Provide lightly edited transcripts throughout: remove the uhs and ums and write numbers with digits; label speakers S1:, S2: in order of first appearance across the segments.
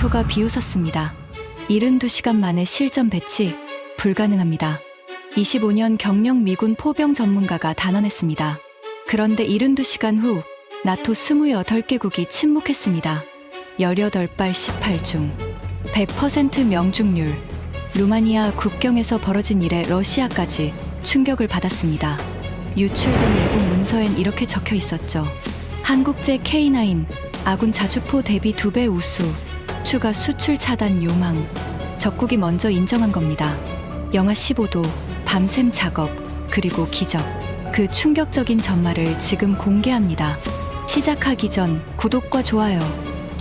S1: 나토가 비웃었습니다. 72시간 만에 실전 배치 불가능합니다. 25년 경력 미군 포병 전문가가 단언했습니다. 그런데 72시간 후 나토 28개국이 침묵했습니다. 18발 18중 100% 명중률. 루마니아 국경에서 벌어진 일에 러시아까지 충격을 받았습니다. 유출된 내부 문서엔 이렇게 적혀 있었죠. 한국제 K9 아군 자주포 대비 2배 우수, 추가 수출 차단 요망. 적국이 먼저 인정한 겁니다. 영하 15도, 밤샘 작업, 그리고 기적. 그 충격적인 전말을 지금 공개합니다. 시작하기 전 구독과 좋아요,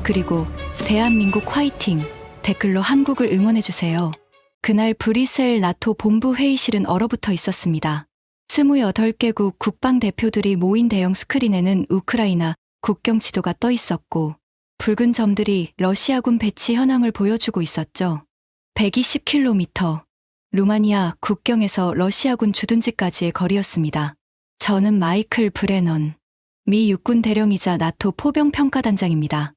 S1: 그리고 대한민국 화이팅 댓글로 한국을 응원해주세요. 그날 브뤼셀 나토 본부 회의실은 얼어붙어 있었습니다. 28개국 국방대표들이 모인 대형 스크린에는 우크라이나 국경 지도가 떠 있었고 붉은 점들이 러시아군 배치 현황을 보여주고 있었죠. 120km, 루마니아 국경에서 러시아군 주둔지까지의 거리였습니다. 저는 마이클 브레넌, 미 육군 대령이자 나토 포병평가단장입니다.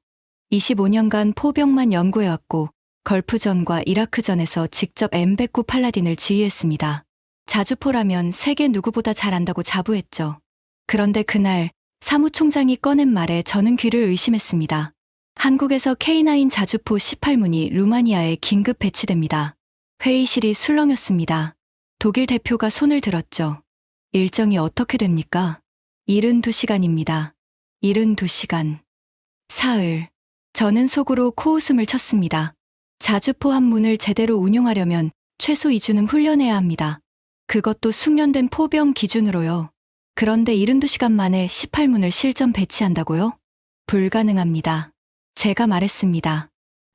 S1: 25년간 포병만 연구해왔고 걸프전과 이라크전에서 직접 M109 팔라딘을 지휘했습니다. 자주포라면 세계 누구보다 잘 안다고 자부했죠. 그런데 그날 사무총장이 꺼낸 말에 저는 귀를 의심했습니다. 한국에서 K9 자주포 18문이 루마니아에 긴급 배치됩니다. 회의실이 술렁였습니다. 독일 대표가 손을 들었죠. 일정이 어떻게 됩니까? 72시간입니다. 72시간. 사흘. 저는 속으로 코웃음을 쳤습니다. 자주포 한 문을 제대로 운용하려면 최소 2주는 훈련해야 합니다. 그것도 숙련된 포병 기준으로요. 그런데 72시간 만에 18문을 실전 배치한다고요? 불가능합니다. 제가 말했습니다.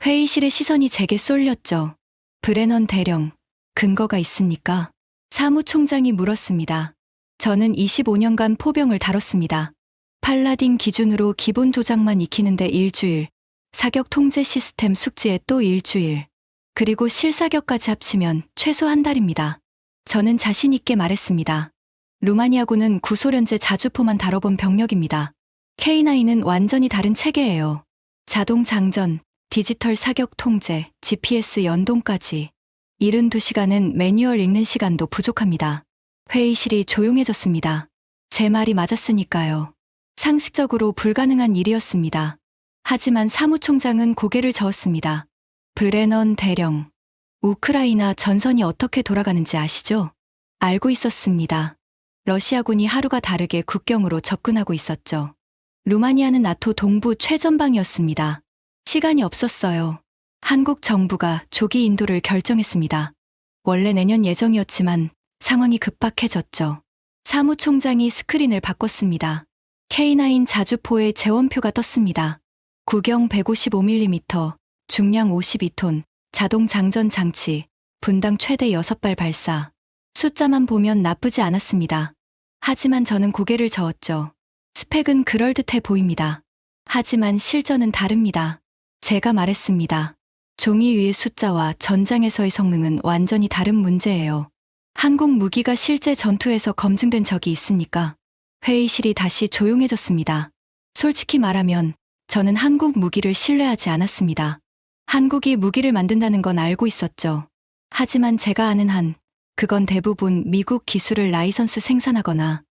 S1: 회의실의 시선이 제게 쏠렸죠. 브레넌 대령, 근거가 있습니까? 사무총장이 물었습니다. 저는 25년간 포병을 다뤘습니다. 팔라딘 기준으로 기본 조작만 익히는데 일주일, 사격 통제 시스템 숙지에 또 일주일, 그리고 실사격까지 합치면 최소 한 달입니다. 저는 자신 있게 말했습니다. 루마니아군은 구소련제 자주포만 다뤄본 병력입니다. K9은 완전히 다른 체계예요. 자동 장전, 디지털 사격 통제, GPS 연동까지. 72시간은 매뉴얼 읽는 시간도 부족합니다. 회의실이 조용해졌습니다. 제 말이 맞았으니까요. 상식적으로 불가능한 일이었습니다. 하지만 사무총장은 고개를 저었습니다. 브레넌 대령, 우크라이나 전선이 어떻게 돌아가는지 아시죠? 알고 있었습니다. 러시아군이 하루가 다르게 국경으로 접근하고 있었죠. 루마니아는 나토 동부 최전방이었습니다. 시간이 없었어요. 한국 정부가 조기 인도를 결정했습니다. 원래 내년 예정이었지만 상황이 급박해졌죠. 사무총장이 스크린을 바꿨습니다. K9 자주포의 재원표가 떴습니다. 구경 155mm, 중량 52톤, 자동 장전 장치, 분당 최대 6발 발사. 숫자만 보면 나쁘지 않았습니다. 하지만 저는 고개를 저었죠. 스펙은 그럴듯해 보입니다. 하지만 실전은 다릅니다. 제가 말했습니다. 종이 위의 숫자와 전장에서의 성능은 완전히 다른 문제예요. 한국 무기가 실제 전투에서 검증된 적이 있습니까? 회의실이 다시 조용해졌습니다. 솔직히 말하면 저는 한국 무기를 신뢰하지 않았습니다. 한국이 무기를 만든다는 건 알고 있었죠. 하지만 제가 아는 한 그건 대부분 미국 기술을 라이선스 생산하거나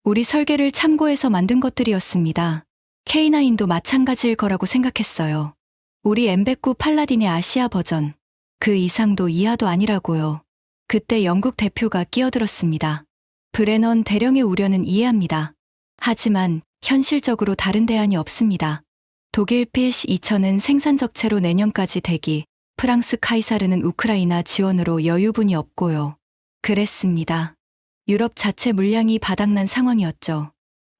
S1: 우리 설계를 참고해서 만든 것들이었습니다. K9도 마찬가지일 거라고 생각했어요. 우리 M109 팔라딘의 아시아 버전, 그 이상도 이하도 아니라고요. 그때 영국 대표가 끼어들었습니다. 브레넌 대령의 우려는 이해합니다. 하지만 현실적으로 다른 대안이 없습니다. 독일 피쉬 2000은 생산 적체로 내년까지 대기, 프랑스 카이사르는 우크라이나 지원으로 여유분이 없고요. 그랬습니다. 유럽 자체 물량이 바닥난 상황이었죠.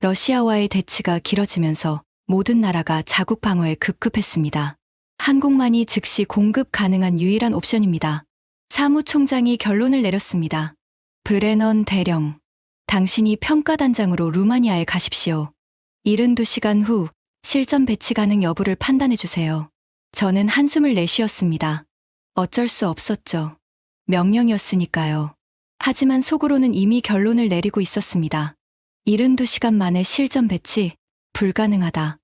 S1: 러시아와의 대치가 길어지면서 모든 나라가 자국 방어에 급급했습니다. 한국만이 즉시 공급 가능한 유일한 옵션입니다. 사무총장이 결론을 내렸습니다. 브레넌 대령, 당신이 평가단장으로 루마니아에 가십시오. 72시간 후 실전 배치 가능 여부를 판단해주세요. 저는 한숨을 내쉬었습니다. 어쩔 수 없었죠. 명령이었으니까요. 하지만 속으로는 이미 결론을 내리고 있었습니다. 72시간 만에 실전 배치, 불가능하다.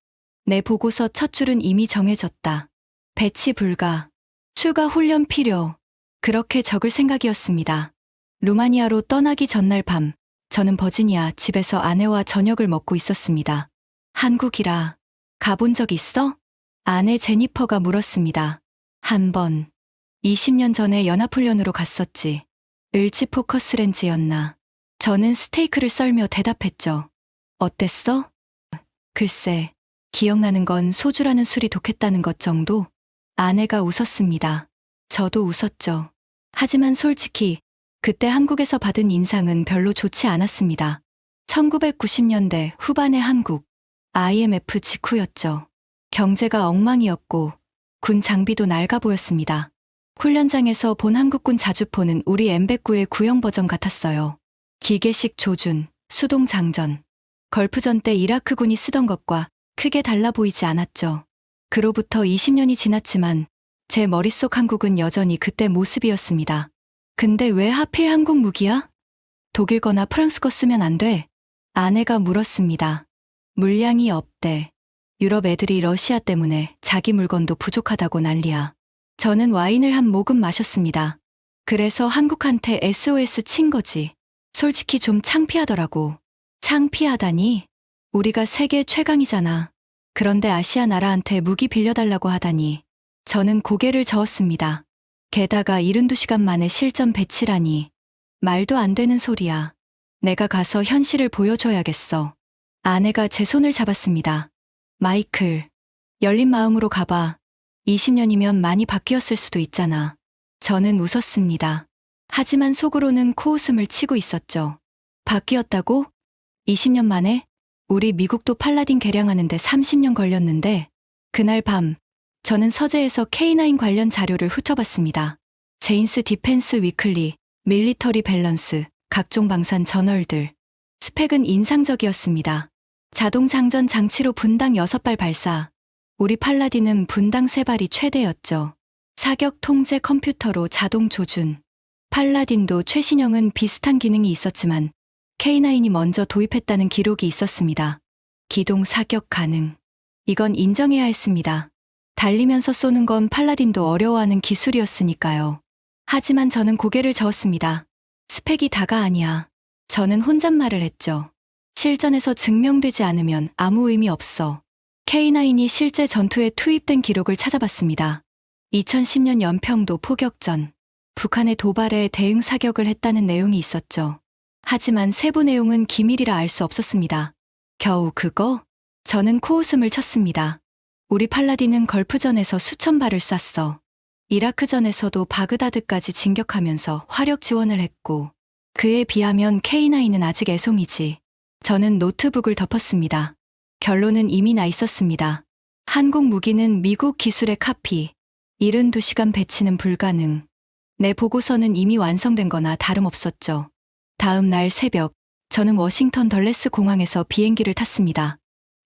S1: 내 보고서 첫 줄은 이미 정해졌다. 배치 불가. 추가 훈련 필요. 그렇게 적을 생각이었습니다. 루마니아로 떠나기 전날 밤, 저는 버지니아 집에서 아내와 저녁을 먹고 있었습니다. 한국이라. 가본 적 있어? 아내 제니퍼가 물었습니다. 한 번. 20년 전에 연합훈련으로 갔었지. 을지 포커스렌즈였나. 저는 스테이크를 썰며 대답했죠. 어땠어? 글쎄, 기억나는 건 소주라는 술이 독했다는 것 정도? 아내가 웃었습니다. 저도 웃었죠. 하지만 솔직히 그때 한국에서 받은 인상은 별로 좋지 않았습니다. 1990년대 후반의 한국, IMF 직후였죠. 경제가 엉망이었고 군 장비도 낡아 보였습니다. 훈련장에서 본 한국군 자주포는 우리 M109의 구형 버전 같았어요. 기계식 조준, 수동 장전. 걸프전 때 이라크군이 쓰던 것과 크게 달라 보이지 않았죠. 그로부터 20년이 지났지만 제 머릿속 한국은 여전히 그때 모습이었습니다. 근데 왜 하필 한국 무기야? 독일 거나 프랑스 거 쓰면 안 돼? 아내가 물었습니다. 물량이 없대. 유럽 애들이 러시아 때문에 자기 물건도 부족하다고 난리야. 저는 와인을 한 모금 마셨습니다. 그래서 한국한테 SOS 친 거지. 솔직히 좀 창피하더라고. 창피하다니? 우리가 세계 최강이잖아. 그런데 아시아 나라한테 무기 빌려달라고 하다니. 저는 고개를 저었습니다. 게다가 72시간 만에 실전 배치라니. 말도 안 되는 소리야. 내가 가서 현실을 보여줘야겠어. 아내가 제 손을 잡았습니다. 마이클, 열린 마음으로 가봐. 20년이면 많이 바뀌었을 수도 있잖아. 저는 웃었습니다. 하지만 속으로는 코웃음을 치고 있었죠. 바뀌었다고? 20년 만에? 우리 미국도 팔라딘 개량하는데 30년 걸렸는데, 그날 밤, 저는 서재에서 K9 관련 자료를 훑어봤습니다. 제인스 디펜스 위클리, 밀리터리 밸런스, 각종 방산 저널들. 스펙은 인상적이었습니다. 자동 장전 장치로 분당 6발 발사. 우리 팔라딘은 분당 3발이 최대였죠. 사격 통제 컴퓨터로 자동 조준. 팔라딘도 최신형은 비슷한 기능이 있었지만 K9이 먼저 도입했다는 기록이 있었습니다. 기동 사격 가능. 이건 인정해야 했습니다. 달리면서 쏘는 건 팔라딘도 어려워하는 기술이었으니까요. 하지만 저는 고개를 저었습니다. 스펙이 다가 아니야. 저는 혼잣말을 했죠. 실전에서 증명되지 않으면 아무 의미 없어. K9이 실제 전투에 투입된 기록을 찾아봤습니다. 2010년 연평도 포격전. 북한의 도발에 대응 사격을 했다는 내용이 있었죠. 하지만 세부 내용은 기밀이라 알 수 없었습니다. 겨우 그거? 저는 코웃음을 쳤습니다. 우리 팔라딘은 걸프전에서 수천 발을 쐈어. 이라크전에서도 바그다드까지 진격하면서 화력 지원을 했고, 그에 비하면 K9은 아직 애송이지. 저는 노트북을 덮었습니다. 결론은 이미 나 있었습니다. 한국 무기는 미국 기술의 카피. 72시간 배치는 불가능. 내 보고서는 이미 완성된 거나 다름없었죠. 다음 날 새벽, 저는 워싱턴 덜레스 공항에서 비행기를 탔습니다.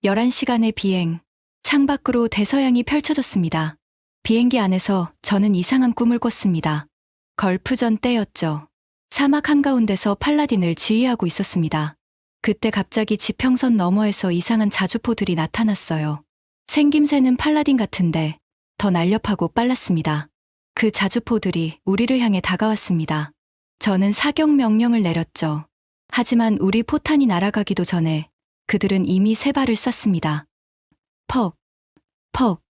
S1: 11시간의 비행. 창밖으로 대서양이 펼쳐졌습니다. 비행기 안에서 저는 이상한 꿈을 꿨습니다. 걸프전 때였죠. 사막 한가운데서 팔라딘을 지휘하고 있었습니다. 그때 갑자기 지평선 너머에서 이상한 자주포들이 나타났어요. 생김새는 팔라딘 같은데 더 날렵하고 빨랐습니다. 그 자주포들이 우리를 향해 다가왔습니다. 저는 사격 명령을 내렸죠. 하지만 우리 포탄이 날아가기도 전에 그들은 이미 3발을 쐈습니다. 퍽, 퍽,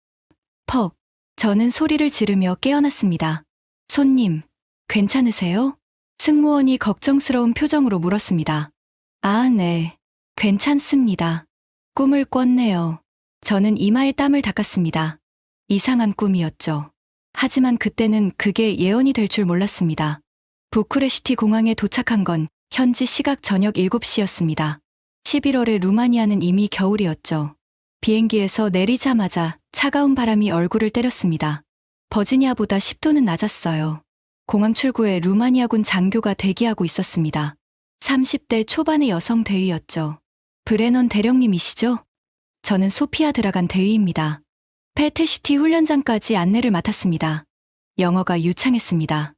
S1: 퍽. 저는 소리를 지르며 깨어났습니다. 손님, 괜찮으세요? 승무원이 걱정스러운 표정으로 물었습니다. 아, 네. 괜찮습니다. 꿈을 꿨네요. 저는 이마에 땀을 닦았습니다. 이상한 꿈이었죠. 하지만 그때는 그게 예언이 될 줄 몰랐습니다. 부쿠레슈티 공항에 도착한 건 현지 시각 저녁 7시였습니다. 11월에 루마니아는 이미 겨울이었죠. 비행기에서 내리자마자 차가운 바람이 얼굴을 때렸습니다. 버지니아보다 10도는 낮았어요. 공항 출구에 루마니아군 장교가 대기하고 있었습니다. 30대 초반의 여성 대위였죠. 브레넌 대령님이시죠? 저는 소피아 드라간 대위입니다. 페테시티 훈련장까지 안내를 맡았습니다. 영어가 유창했습니다.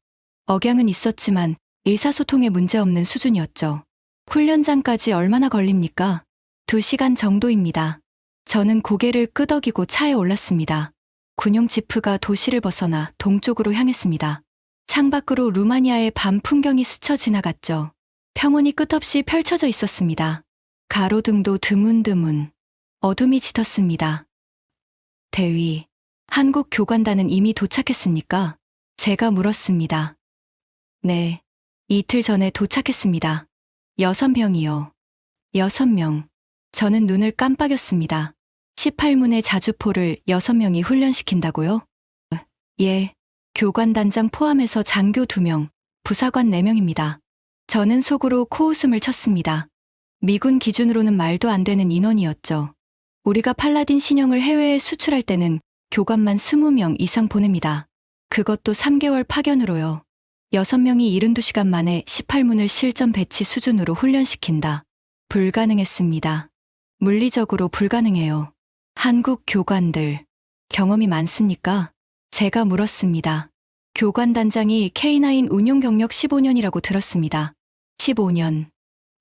S1: 억양은 있었지만 의사소통에 문제없는 수준이었죠. 훈련장까지 얼마나 걸립니까? 2시간 정도입니다. 저는 고개를 끄덕이고 차에 올랐습니다. 군용 지프가 도시를 벗어나 동쪽으로 향했습니다. 창밖으로 루마니아의 밤 풍경이 스쳐 지나갔죠. 평원이 끝없이 펼쳐져 있었습니다. 가로등도 드문드문. 어둠이 짙었습니다. 대위, 한국 교관단은 이미 도착했습니까? 제가 물었습니다. 네, 이틀 전에 도착했습니다. 6명이요. 6명. 저는 눈을 깜빡였습니다. 18문의 자주포를 6명이 훈련시킨다고요? 예, 교관단장 포함해서 장교 2명, 부사관 4명입니다. 저는 속으로 코웃음을 쳤습니다. 미군 기준으로는 말도 안 되는 인원이었죠. 우리가 팔라딘 신형을 해외에 수출할 때는 교관만 20명 이상 보냅니다. 그것도 3개월 파견으로요. 6명이 72시간 만에 18문을 실전 배치 수준으로 훈련시킨다. 불가능했습니다. 물리적으로 불가능해요. 한국 교관들, 경험이 많습니까? 제가 물었습니다. 교관단장이 K9 운용 경력 15년이라고 들었습니다. 15년.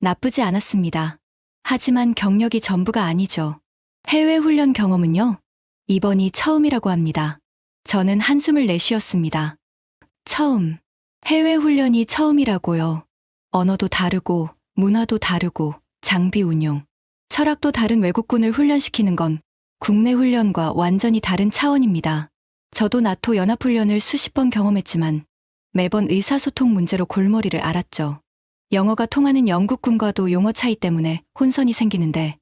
S1: 나쁘지 않았습니다. 하지만 경력이 전부가 아니죠. 해외 훈련 경험은요? 이번이 처음이라고 합니다. 저는 한숨을 내쉬었습니다. 처음. 해외 훈련이 처음이라고요. 언어도 다르고, 문화도 다르고, 장비 운용, 철학도 다른 외국군을 훈련시키는 건 국내 훈련과 완전히 다른 차원입니다. 저도 나토 연합훈련을 수십 번 경험했지만 매번 의사소통 문제로 골머리를 앓았죠. 영어가 통하는 영국군과도 용어 차이 때문에 혼선이 생기는데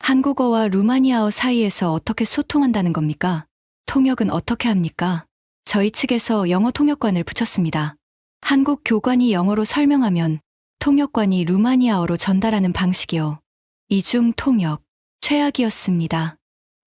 S1: 한국어와 루마니아어 사이에서 어떻게 소통한다는 겁니까? 통역은 어떻게 합니까? 저희 측에서 영어 통역관을 붙였습니다. 한국 교관이 영어로 설명하면 통역관이 루마니아어로 전달하는 방식이요. 이중 통역, 최악이었습니다.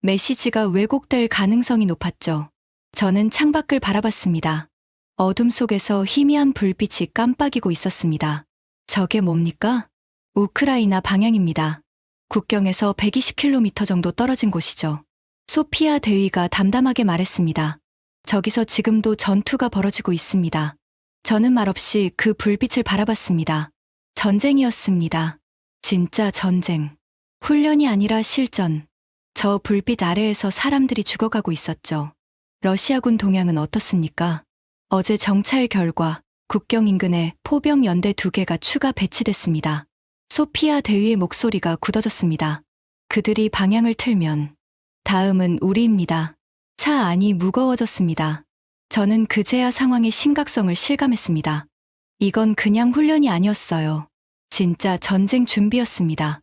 S1: 메시지가 왜곡될 가능성이 높았죠. 저는 창밖을 바라봤습니다. 어둠 속에서 희미한 불빛이 깜빡이고 있었습니다. 저게 뭡니까? 우크라이나 방향입니다. 국경에서 120km 정도 떨어진 곳이죠. 소피아 대위가 담담하게 말했습니다. 저기서 지금도 전투가 벌어지고 있습니다. 저는 말없이 그 불빛을 바라봤습니다. 전쟁이었습니다. 진짜 전쟁. 훈련이 아니라 실전. 저 불빛 아래에서 사람들이 죽어가고 있었죠. 러시아군 동향은 어떻습니까? 어제 정찰 결과 국경 인근에 포병 연대 2개가 추가 배치됐습니다. 소피아 대위의 목소리가 굳어졌습니다. 그들이 방향을 틀면 다음은 우리입니다. 차 안이 무거워졌습니다. 저는 그제야 상황의 심각성을 실감했습니다. 이건 그냥 훈련이 아니었어요. 진짜 전쟁 준비였습니다.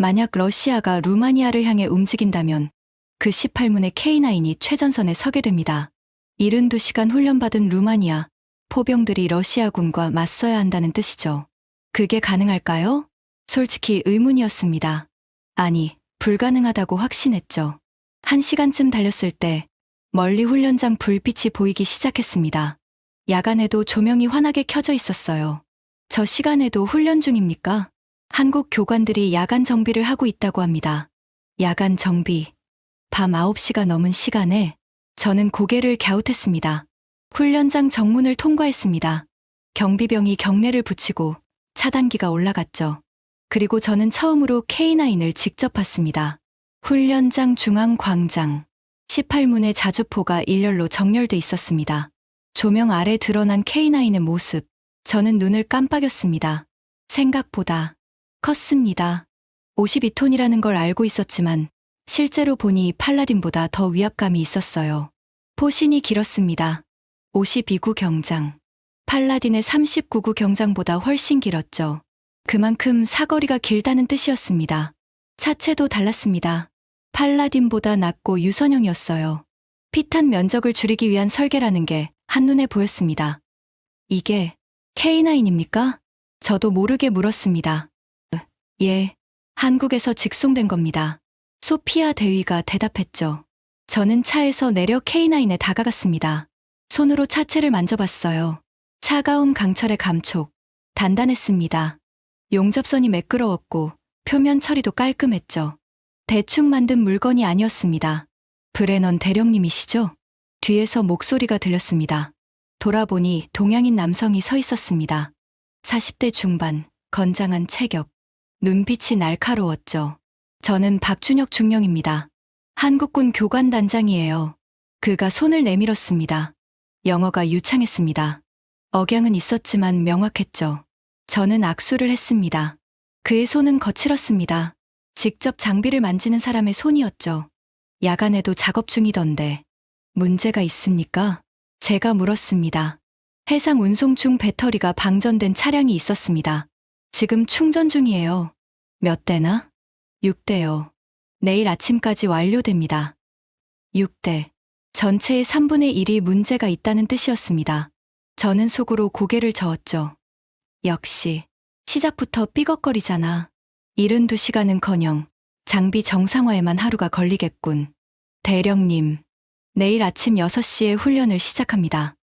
S1: 만약 러시아가 루마니아를 향해 움직인다면 그 18문의 K9이 최전선에 서게 됩니다. 72시간 훈련받은 루마니아, 포병들이 러시아군과 맞서야 한다는 뜻이죠. 그게 가능할까요? 솔직히 의문이었습니다. 아니, 불가능하다고 확신했죠. 1시간쯤 달렸을 때 멀리 훈련장 불빛이 보이기 시작했습니다. 야간에도 조명이 환하게 켜져 있었어요. 저 시간에도 훈련 중입니까? 한국 교관들이 야간 정비를 하고 있다고 합니다. 야간 정비. 밤 9시가 넘은 시간에 저는 고개를 갸웃했습니다. 훈련장 정문을 통과했습니다. 경비병이 경례를 붙이고 차단기가 올라갔죠. 그리고 저는 처음으로 K9을 직접 봤습니다. 훈련장 중앙 광장. 18문의 자주포가 일렬로 정렬돼 있었습니다. 조명 아래 드러난 K9의 모습. 저는 눈을 깜빡였습니다. 생각보다 컸습니다. 52톤이라는 걸 알고 있었지만 실제로 보니 팔라딘보다 더 위압감이 있었어요. 포신이 길었습니다. 52구 경장. 팔라딘의 39구 경장보다 훨씬 길었죠. 그만큼 사거리가 길다는 뜻이었습니다. 차체도 달랐습니다. 팔라딘보다 낮고 유선형이었어요. 핏한 면적을 줄이기 위한 설계라는 게 한눈에 보였습니다. 이게 K9입니까? 저도 모르게 물었습니다. 예, 한국에서 직송된 겁니다. 소피아 대위가 대답했죠. 저는 차에서 내려 K9에 다가갔습니다. 손으로 차체를 만져봤어요. 차가운 강철의 감촉. 단단했습니다. 용접선이 매끄러웠고 표면 처리도 깔끔했죠. 대충 만든 물건이 아니었습니다. 브레넌 대령님이시죠? 뒤에서 목소리가 들렸습니다. 돌아보니 동양인 남성이 서 있었습니다. 40대 중반, 건장한 체격. 눈빛이 날카로웠죠. 저는 박준혁 중령입니다. 한국군 교관단장이에요. 그가 손을 내밀었습니다. 영어가 유창했습니다. 억양은 있었지만 명확했죠. 저는 악수를 했습니다. 그의 손은 거칠었습니다. 직접 장비를 만지는 사람의 손이었죠. 야간에도 작업 중이던데. 문제가 있습니까? 제가 물었습니다. 해상 운송 중 배터리가 방전된 차량이 있었습니다. 지금 충전 중이에요. 몇 대나? 6대요. 내일 아침까지 완료됩니다. 6대. 전체의 3분의 1이 문제가 있다는 뜻이었습니다. 저는 속으로 고개를 저었죠. 역시 시작부터 삐걱거리잖아. 72시간은커녕 장비 정상화에만 하루가 걸리겠군. 대령님, 내일 아침 6시에 훈련을 시작합니다.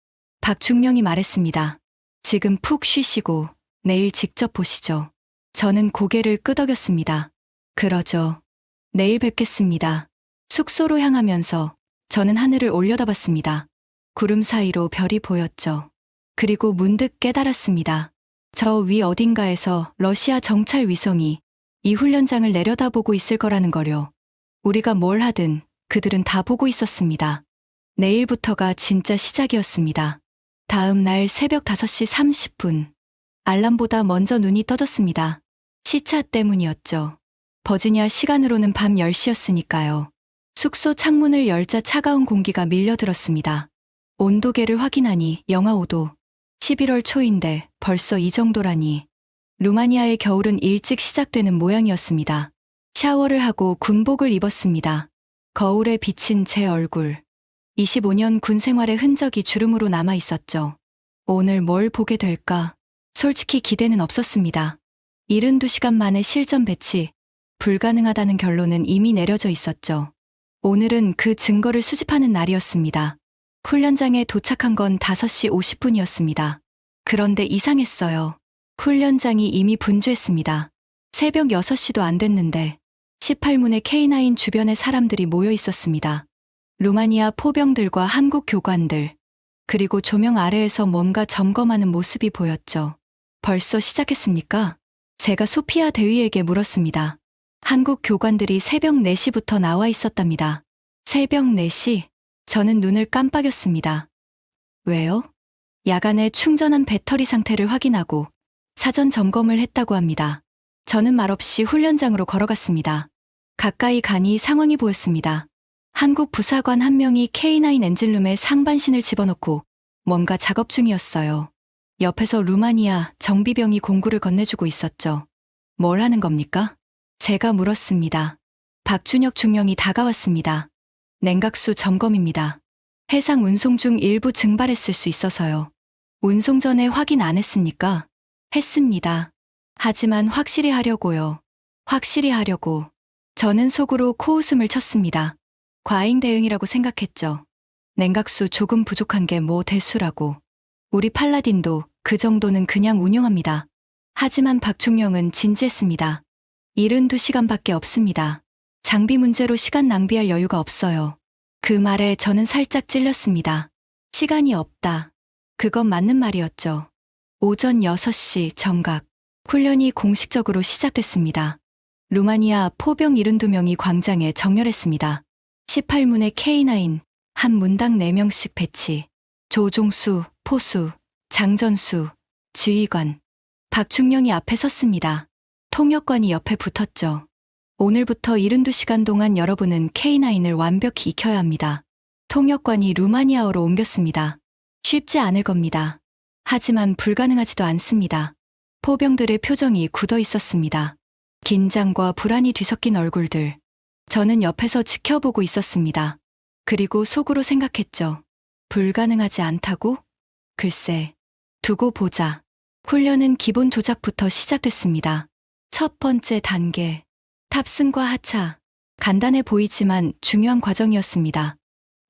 S1: 박중령이 말했습니다. 지금 푹 쉬시고 내일 직접 보시죠. 저는 고개를 끄덕였습니다. 그러죠. 내일 뵙겠습니다. 숙소로 향하면서 저는 하늘을 올려다봤습니다. 구름 사이로 별이 보였죠. 그리고 문득 깨달았습니다. 저 위 어딘가에서 러시아 정찰 위성이 이 훈련장을 내려다보고 있을 거라는 거요. 우리가 뭘 하든 그들은 다 보고 있었습니다. 내일부터가 진짜 시작이었습니다. 다음 날 새벽 5시 30분. 알람보다 먼저 눈이 떠졌습니다. 시차 때문이었죠. 버지니아 시간으로는 밤 10시였으니까요. 숙소 창문을 열자 차가운 공기가 밀려들었습니다. 온도계를 확인하니 영하 5도. 11월 초인데 벌써 이 정도라니. 루마니아의 겨울은 일찍 시작되는 모양이었습니다. 샤워를 하고 군복을 입었습니다. 거울에 비친 제 얼굴. 25년 군 생활의 흔적이 주름으로 남아 있었죠. 오늘 뭘 보게 될까? 솔직히 기대는 없었습니다. 72시간 만에 실전 배치, 불가능하다는 결론은 이미 내려져 있었죠. 오늘은 그 증거를 수집하는 날이었습니다. 훈련장에 도착한 건 5시 50분이었습니다. 그런데 이상했어요. 훈련장이 이미 분주했습니다. 새벽 6시도 안 됐는데 18문의 K9 주변에 사람들이 모여 있었습니다. 루마니아 포병들과 한국 교관들, 그리고 조명 아래에서 뭔가 점검하는 모습이 보였죠. 벌써 시작했습니까? 제가 소피아 대위에게 물었습니다. 한국 교관들이 새벽 4시부터 나와 있었답니다. 새벽 4시? 저는 눈을 깜빡였습니다. 왜요? 야간에 충전한 배터리 상태를 확인하고 사전 점검을 했다고 합니다. 저는 말없이 훈련장으로 걸어갔습니다. 가까이 가니 상황이 보였습니다. 한국 부사관 한 명이 K9 엔진룸에 상반신을 집어넣고 뭔가 작업 중이었어요. 옆에서 루마니아 정비병이 공구를 건네주고 있었죠. 뭘 하는 겁니까? 제가 물었습니다. 박준혁 중령이 다가왔습니다. 냉각수 점검입니다. 해상 운송 중 일부 증발했을 수 있어서요. 운송 전에 확인 안 했습니까? 했습니다. 하지만 확실히 하려고요. 확실히 하려고. 저는 속으로 코웃음을 쳤습니다. 과잉 대응이라고 생각했죠. 냉각수 조금 부족한 게 뭐 대수라고. 우리 팔라딘도 그 정도는 그냥 운용합니다. 하지만 박중령은 진지했습니다. 72시간밖에 없습니다. 장비 문제로 시간 낭비할 여유가 없어요. 그 말에 저는 살짝 찔렸습니다. 시간이 없다. 그건 맞는 말이었죠. 오전 6시 정각. 훈련이 공식적으로 시작됐습니다. 루마니아 포병 72명이 광장에 정렬했습니다. 18문의 K9, 한 문당 4명씩 배치. 조종수, 포수, 장전수, 지휘관. 박중령이 앞에 섰습니다. 통역관이 옆에 붙었죠. 오늘부터 72시간 동안 여러분은 K9을 완벽히 익혀야 합니다. 통역관이 루마니아어로 옮겼습니다. 쉽지 않을 겁니다. 하지만 불가능하지도 않습니다. 포병들의 표정이 굳어 있었습니다. 긴장과 불안이 뒤섞인 얼굴들. 저는 옆에서 지켜보고 있었습니다. 그리고 속으로 생각했죠. 불가능하지 않다고? 글쎄, 두고 보자. 훈련은 기본 조작부터 시작됐습니다. 첫 번째 단계, 탑승과 하차. 간단해 보이지만 중요한 과정이었습니다.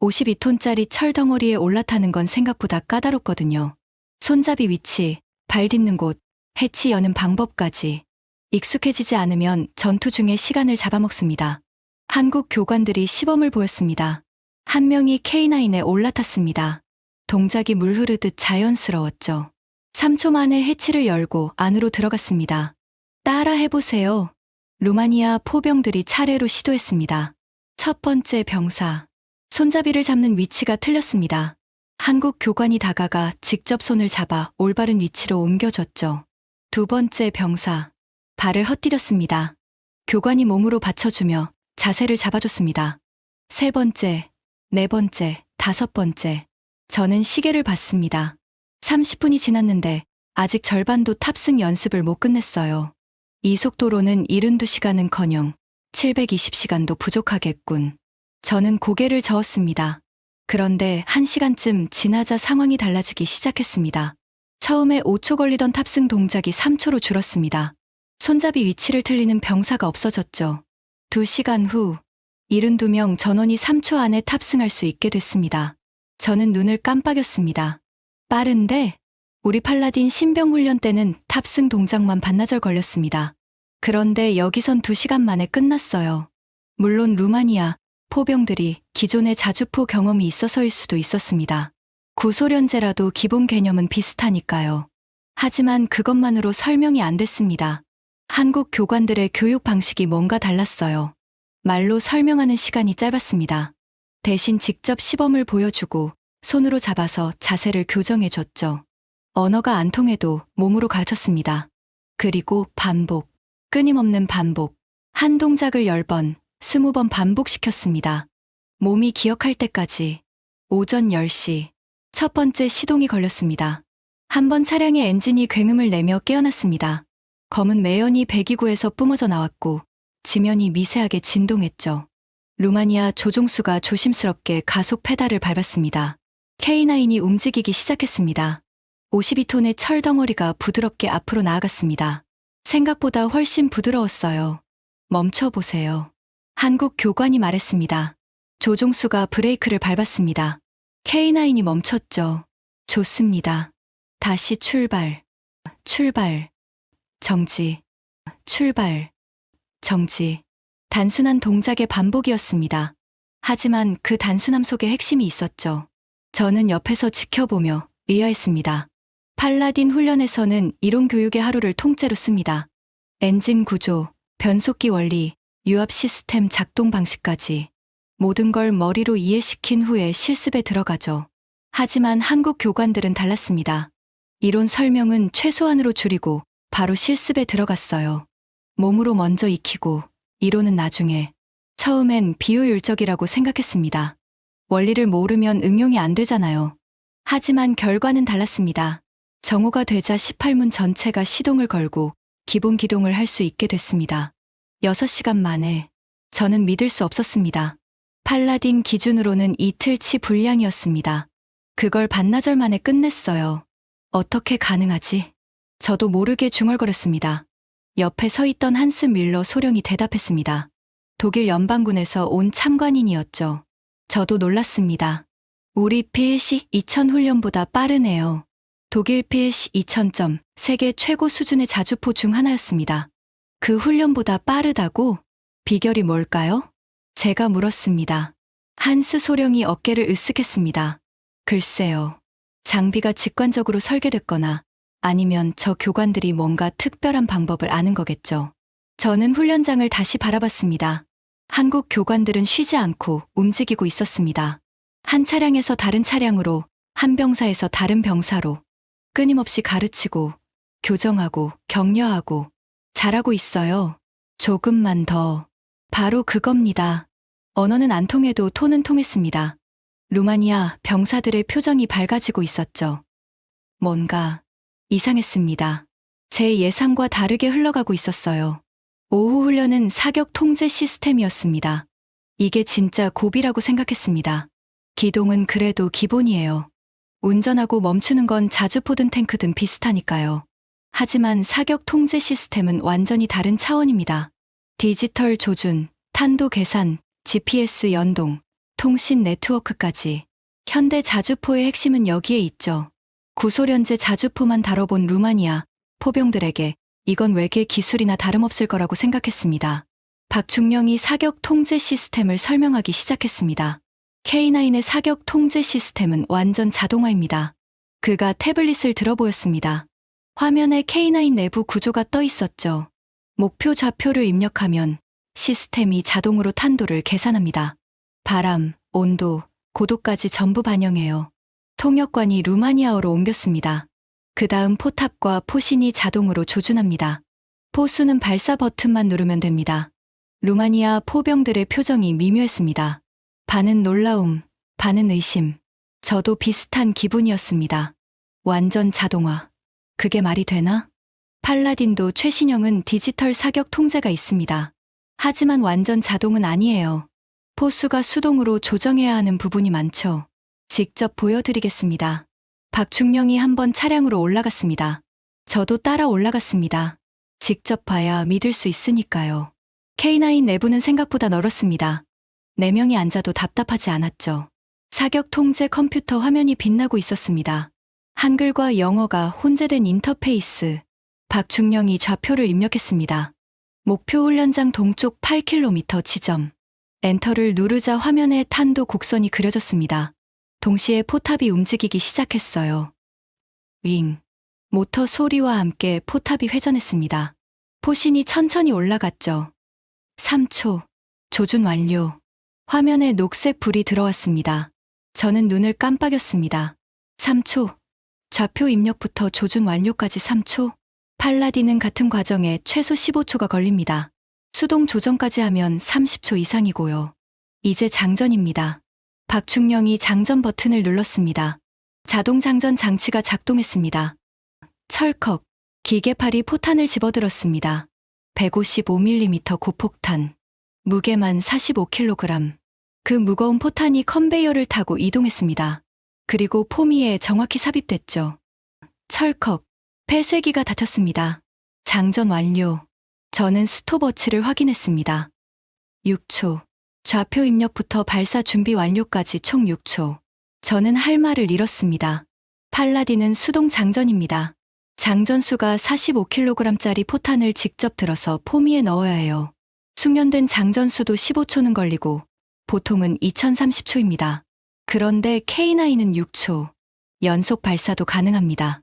S1: 52톤짜리 철 덩어리에 올라타는 건 생각보다 까다롭거든요. 손잡이 위치, 발 딛는 곳, 해치 여는 방법까지. 익숙해지지 않으면 전투 중에 시간을 잡아먹습니다. 한국 교관들이 시범을 보였습니다. 한 명이 K9에 올라탔습니다. 동작이 물 흐르듯 자연스러웠죠. 3초 만에 해치를 열고 안으로 들어갔습니다. 따라 해보세요. 루마니아 포병들이 차례로 시도했습니다. 첫 번째 병사, 손잡이를 잡는 위치가 틀렸습니다. 한국 교관이 다가가 직접 손을 잡아 올바른 위치로 옮겨줬죠. 두 번째 병사. 발을 헛디뎠습니다. 교관이 몸으로 받쳐주며 자세를 잡아줬습니다. 세 번째, 네 번째, 다섯 번째. 저는 시계를 봤습니다. 30분이 지났는데 아직 절반도 탑승 연습을 못 끝냈어요. 이 속도로는 72시간은커녕 720시간도 부족하겠군. 저는 고개를 저었습니다. 그런데 1시간쯤 지나자 상황이 달라지기 시작했습니다. 처음에 5초 걸리던 탑승 동작이 3초로 줄었습니다. 손잡이 위치를 틀리는 병사가 없어졌죠. 2시간 후 72명 전원이 3초 안에 탑승할 수 있게 됐습니다. 저는 눈을 깜빡였습니다. 빠른데? 우리 팔라딘 신병 훈련 때는 탑승 동작만 반나절 걸렸습니다. 그런데 여기선 2시간 만에 끝났어요. 물론 루마니아 포병들이 기존의 자주포 경험이 있어서일 수도 있었습니다. 구소련제라도 기본 개념은 비슷하니까요. 하지만 그것만으로 설명이 안 됐습니다. 한국 교관들의 교육 방식이 뭔가 달랐어요. 말로 설명하는 시간이 짧았습니다. 대신 직접 시범을 보여주고 손으로 잡아서 자세를 교정해줬죠. 언어가 안 통해도 몸으로 가르쳤습니다. 그리고 반복, 끊임없는 반복. 한 동작을 10번, 20번 반복시켰습니다. 몸이 기억할 때까지. 오전 10시, 첫 번째 시동이 걸렸습니다. 한 번 차량의 엔진이 굉음을 내며 깨어났습니다. 검은 매연이 배기구에서 뿜어져 나왔고 지면이 미세하게 진동했죠. 루마니아 조종수가 조심스럽게 가속 페달을 밟았습니다. K9이 움직이기 시작했습니다. 52톤의 철덩어리가 부드럽게 앞으로 나아갔습니다. 생각보다 훨씬 부드러웠어요. 멈춰보세요. 한국 교관이 말했습니다. 조종수가 브레이크를 밟았습니다. K9이 멈췄죠. 좋습니다. 다시 출발. 출발. 정지. 출발. 정지. 단순한 동작의 반복이었습니다. 하지만 그 단순함 속에 핵심이 있었죠. 저는 옆에서 지켜보며 의아했습니다. 팔라딘 훈련에서는 이론 교육의 하루를 통째로 씁니다. 엔진 구조, 변속기 원리, 유압 시스템 작동 방식까지 모든 걸 머리로 이해시킨 후에 실습에 들어가죠. 하지만 한국 교관들은 달랐습니다. 이론 설명은 최소한으로 줄이고 바로 실습에 들어갔어요. 몸으로 먼저 익히고 이론은 나중에. 처음엔 비효율적이라고 생각했습니다. 원리를 모르면 응용이 안 되잖아요. 하지만 결과는 달랐습니다. 정오가 되자 18문 전체가 시동을 걸고 기본 기동을 할 수 있게 됐습니다. 6시간 만에. 저는 믿을 수 없었습니다. 팔라딘 기준으로는 이틀치 분량이었습니다. 그걸 반나절 만에 끝냈어요. 어떻게 가능하지? 저도 모르게 중얼거렸습니다. 옆에 서 있던 한스 뮬러 소령이 대답했습니다. 독일 연방군에서 온 참관인이었죠. 저도 놀랐습니다. 우리 PLC 2000 훈련보다 빠르네요. 독일 PLC 2000점, 세계 최고 수준의 자주포 중 하나였습니다. 그 훈련보다 빠르다고? 비결이 뭘까요? 제가 물었습니다. 한스 소령이 어깨를 으쓱했습니다. 글쎄요. 장비가 직관적으로 설계됐거나 아니면 저 교관들이 뭔가 특별한 방법을 아는 거겠죠. 저는 훈련장을 다시 바라봤습니다. 한국 교관들은 쉬지 않고 움직이고 있었습니다. 한 차량에서 다른 차량으로, 한 병사에서 다른 병사로 끊임없이 가르치고, 교정하고, 격려하고, 잘하고 있어요. 조금만 더. 바로 그겁니다. 언어는 안 통해도 톤은 통했습니다. 루마니아 병사들의 표정이 밝아지고 있었죠. 뭔가 이상했습니다. 제 예상과 다르게 흘러가고 있었어요. 오후 훈련은 사격 통제 시스템이었습니다. 이게 진짜 고비라고 생각했습니다. 기동은 그래도 기본이에요. 운전하고 멈추는 건 자주포든 탱크든 비슷하니까요. 하지만 사격 통제 시스템은 완전히 다른 차원입니다. 디지털 조준, 탄도 계산, GPS 연동, 통신 네트워크까지. 현대 자주포의 핵심은 여기에 있죠. 구소련제 자주포만 다뤄본 루마니아 포병들에게 이건 외계 기술이나 다름없을 거라고 생각했습니다. 박중령이 사격 통제 시스템을 설명하기 시작했습니다. K9의 사격 통제 시스템은 완전 자동화입니다. 그가 태블릿을 들어 보였습니다. 화면에 K9 내부 구조가 떠 있었죠. 목표 좌표를 입력하면 시스템이 자동으로 탄도를 계산합니다. 바람, 온도, 고도까지 전부 반영해요. 통역관이 루마니아어로 옮겼습니다. 그 다음 포탑과 포신이 자동으로 조준합니다. 포수는 발사 버튼만 누르면 됩니다. 루마니아 포병들의 표정이 미묘했습니다. 반은 놀라움, 반은 의심. 저도 비슷한 기분이었습니다. 완전 자동화. 그게 말이 되나? 팔라딘도 최신형은 디지털 사격 통제가 있습니다. 하지만 완전 자동은 아니에요. 포수가 수동으로 조정해야 하는 부분이 많죠. 직접 보여드리겠습니다. 박중령이 한번 차량으로 올라갔습니다. 저도 따라 올라갔습니다. 직접 봐야 믿을 수 있으니까요. K9 내부는 생각보다 넓었습니다. 4명이 앉아도 답답하지 않았죠. 사격 통제 컴퓨터 화면이 빛나고 있었습니다. 한글과 영어가 혼재된 인터페이스. 박중령이 좌표를 입력했습니다. 목표 훈련장 동쪽 8km 지점. 엔터를 누르자 화면에 탄도 곡선이 그려졌습니다. 동시에 포탑이 움직이기 시작했어요. 윙. 모터 소리와 함께 포탑이 회전했습니다. 포신이 천천히 올라갔죠. 3초. 조준 완료. 화면에 녹색 불이 들어왔습니다. 저는 눈을 깜빡였습니다. 3초. 좌표 입력부터 조준 완료까지 3초. 팔라딘은 같은 과정에 최소 15초가 걸립니다. 수동 조정까지 하면 30초 이상이고요. 이제 장전입니다. 박중령이 장전 버튼을 눌렀습니다. 자동 장전 장치가 작동했습니다. 철컥. 기계팔이 포탄을 집어들었습니다. 155mm 고폭탄. 무게만 45kg. 그 무거운 포탄이 컨베이어를 타고 이동했습니다. 그리고 포미에 정확히 삽입됐죠. 철컥. 폐쇄기가 닫혔습니다. 장전 완료. 저는 스톱워치를 확인했습니다. 6초. 좌표 입력부터 발사 준비 완료까지 총 6초. 저는 할 말을 잃었습니다. 팔라딘은 수동 장전입니다. 장전수가 45kg짜리 포탄을 직접 들어서 포미에 넣어야 해요. 숙련된 장전수도 15초는 걸리고 보통은 2030초입니다. 그런데 K9은 6초. 연속 발사도 가능합니다.